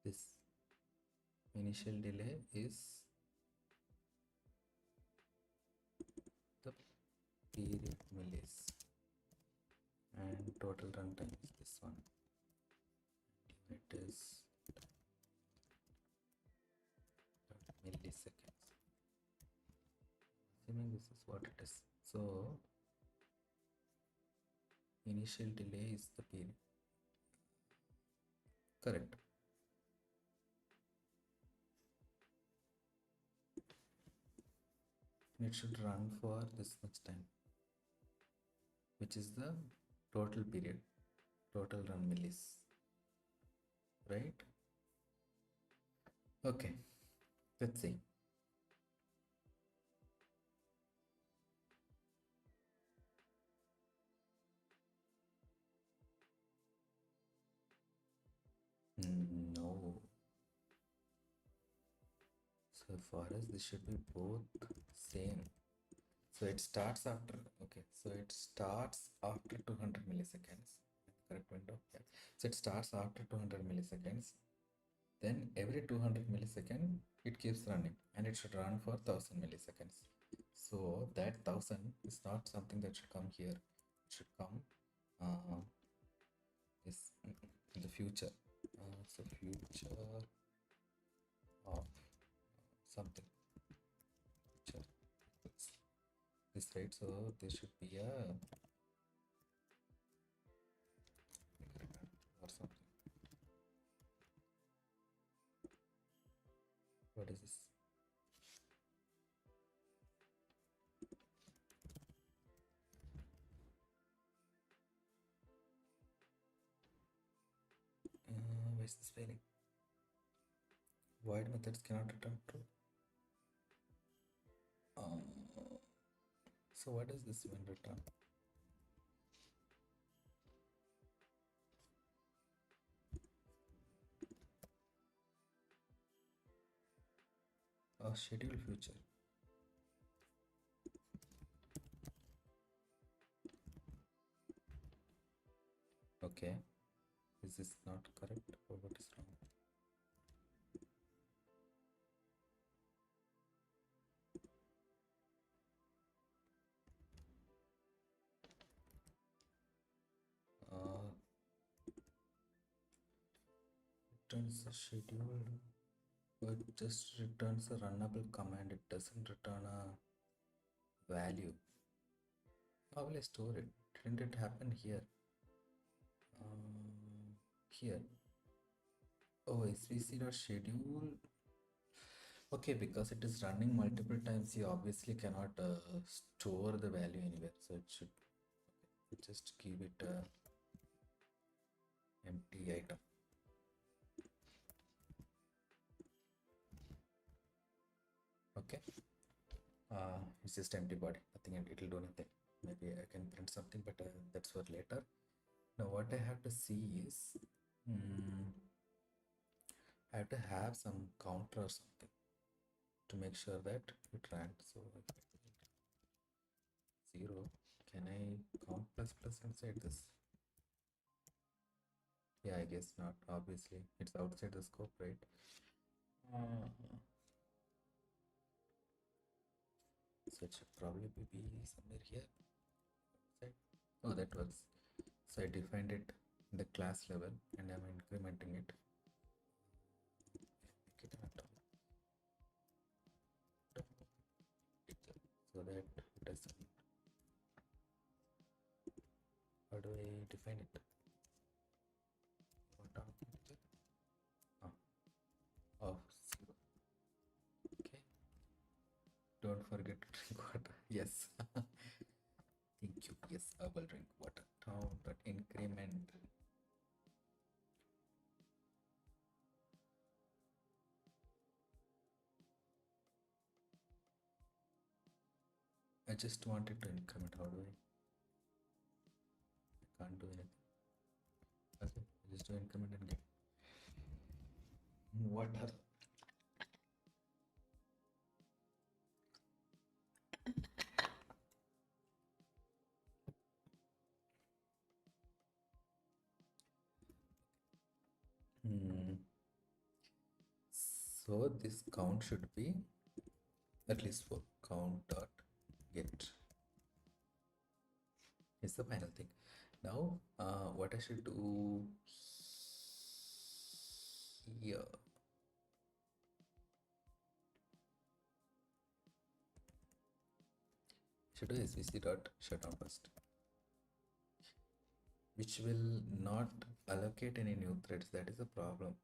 This initial delay is the period millis and total runtime is this one. It is milliseconds. Assuming this is what it is. So initial delay is the period. Correct. It should run for this much time, which is the total period, total run millis, right? Okay, let's see. No. So for us, this should be both same. So it starts after, okay, so it starts after 200 milliseconds. Correct window? Yeah. So it starts after 200 milliseconds. Then every 200 milliseconds, it keeps running and it should run for 1000 milliseconds. So that 1000 is not something that should come here. It should come is in the future. So future of something. Future this, right? So there should be a or something. What is this? Where's this failing? Void methods cannot return true. So what does this one return? Schedule future. Okay, is this not correct or what is wrong? Returns a schedule, but just returns a runnable command. It doesn't return a value. How will I store it? Didn't it happen here? Here. Oh, svc.schedule. Okay, because it is running multiple times, you obviously cannot store the value anywhere. So it should just give it a empty item. Okay. It's just empty body. Nothing. It'll do nothing. Maybe I can print something, but that's for later. Now what I have to see is I have to have some counter or something to make sure that it ran. So 0. Can I count plus plus inside this? Yeah, I guess not. Obviously, it's outside the scope, right? So it should probably be somewhere here. Oh, that works. So I defined it in the class level and I'm incrementing it. Make it an atom. So that it doesn't. How do I define it? Of 0. Okay. Don't forget to drink water. Yes. Thank you. Yes, I will drink water. Now, but increment. just wanted to increment. How do I? I can't do anything. Okay, just do increment and get. What are? So this count should be at least 4. Count dot get is the final thing. Now, what I should do here? Should do svc dot shutdown first, which will not allocate any new threads. That is a problem.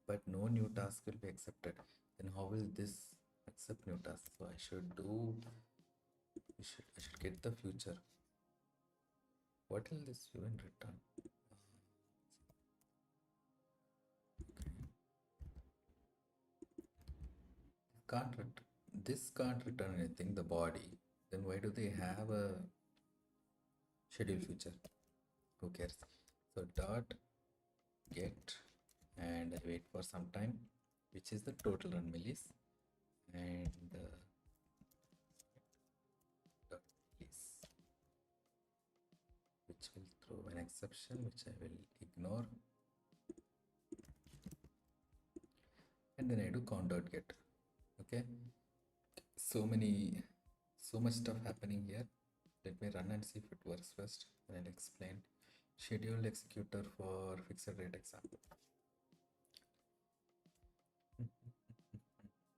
But no new task will be accepted. Then how will this accept new tasks? So I should do. I should get the future. What will this event return? This can't return anything. The body. Then why do they have a schedule feature? Who cares? So dot get, and I wait for some time, which is the total run millis, and dot millis, which will throw an exception, which I will ignore, and then I do count dot get. Okay, so much stuff happening here. Let me run and see if it works first, and I'll explain. Scheduled executor for fixed rate example.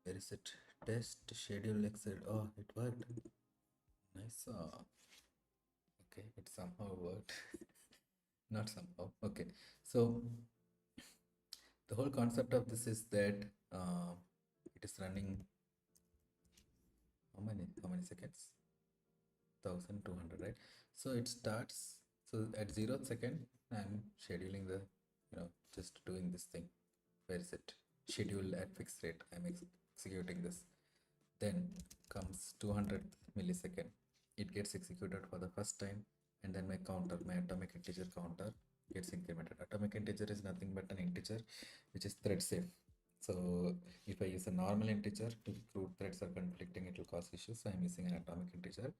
Where is it? Test schedule exit. Oh, it worked. Nice. Okay, it somehow worked. Not somehow. Okay, so the whole concept of this is that it is running how many seconds? 1200, right? So it starts. So at 0th second, I'm scheduling the, just doing this thing. Where is it? Schedule at fixed rate. I'm executing this. Then comes 200th millisecond. It gets executed for the first time, and then my counter, my atomic integer counter, gets incremented. Atomic integer is nothing but an integer which is thread safe. So if I use a normal integer, if root threads are conflicting, it will cause issues. So I'm using an atomic integer.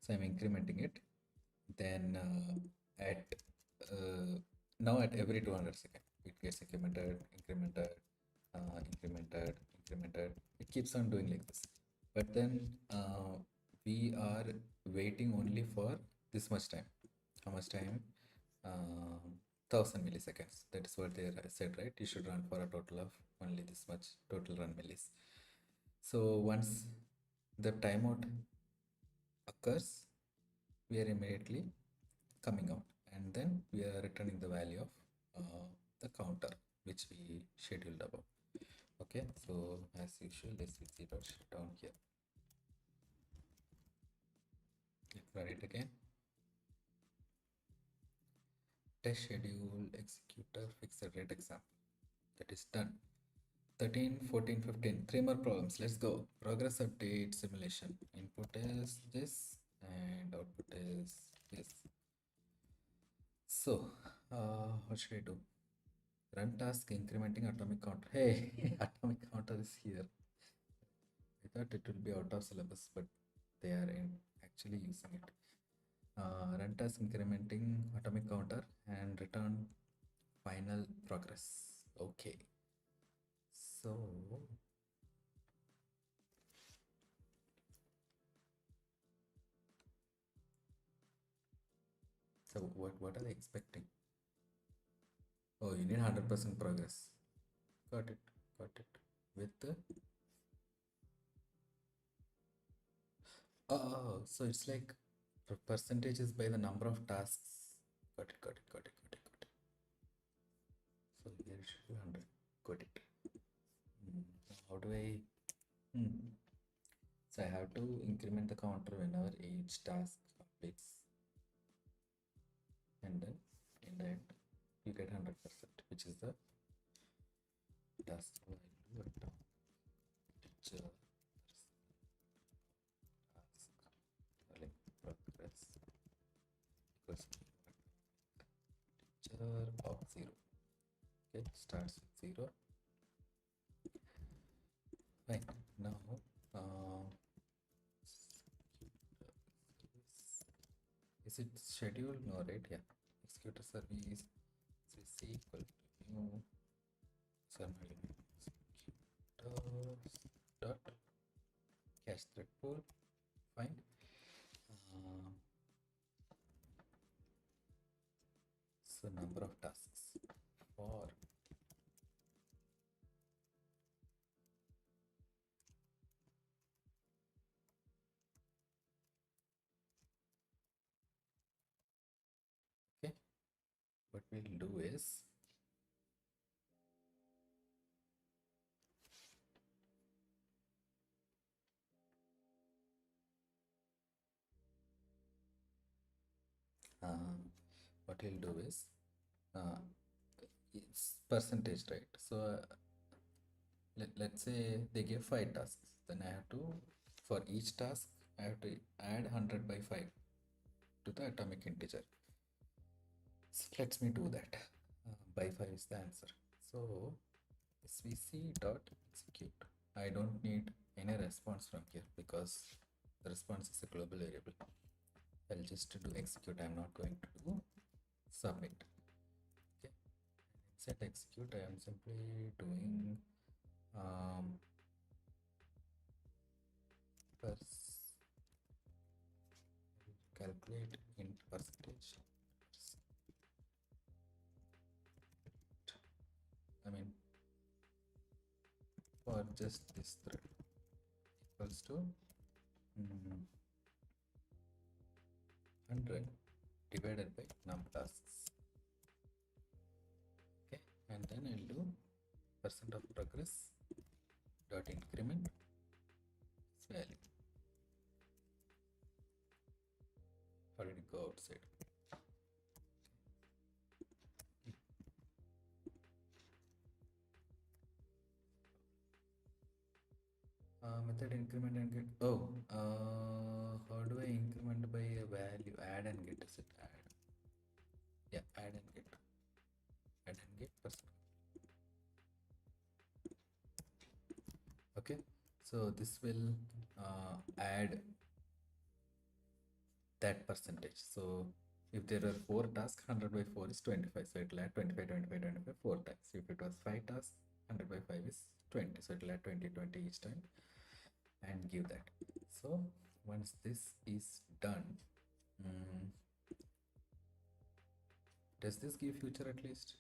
So I'm incrementing it. Then now at every 200 seconds, it gets incremented, incremented. It keeps on doing like this. But then we are waiting only for this much time. How much time? 1000 milliseconds. That is what they said, right? You should run for a total of only this much total run millis. So once the timeout occurs, we are immediately coming out, and then we are returning the value of the counter which we scheduled above. Okay, so as usual, let's see dot down here. Let's run it again. Test schedule executor fixed rate example. That is done. 13, 14, 15. 3 more problems. Let's go. Progress update simulation. Input is this and output is this. So, what should I do? Run task incrementing atomic counter. Hey, atomic counter is here. I thought it would be out of syllabus, but they are actually using it. Run task incrementing atomic counter and return final progress. Okay. So what are they expecting? Oh, you need 100% progress. Got it. With the so it's like percentages by the number of tasks. Got it. So here it should be 100. Got it. How do I? So I have to increment the counter whenever each task completes, and then in the end you get 100%, which is the task value. of 0. Okay, starts with 0. Right now, is it scheduled? No, right? Yeah. Executor service is equal to new executors dot cache thread pool. Fine. So number of tasks for okay. What we'll do is what we'll do is it's percentage, right? So let's say they give 5 tasks, then I have to, for each task I have to add 100 by 5 to the atomic integer. So let me do that. By 5 is the answer. So svc dot execute. I don't need any response from here because the response is a global variable. I'll just do execute. I'm not going to do submit. Okay. Set execute. I am simply doing calculate int percentage. I mean, for just this thread equals to 100 divided by num tasks. Okay, and then I'll do percent of progress dot increment value. How did it go outside? Method increment and get. Oh, how do I increment by a value? Add and get. Is it add? Yeah, add and get. Add and get percent. Okay, so this will add that percentage. So if there are 4 tasks, 100 by 4 is 25. So it will add 25, 25, 25, 4 times. If it was 5 tasks, 100 by 5 is 20. So it will add 20, 20 each time and give that. So once this is done, does this give future at least?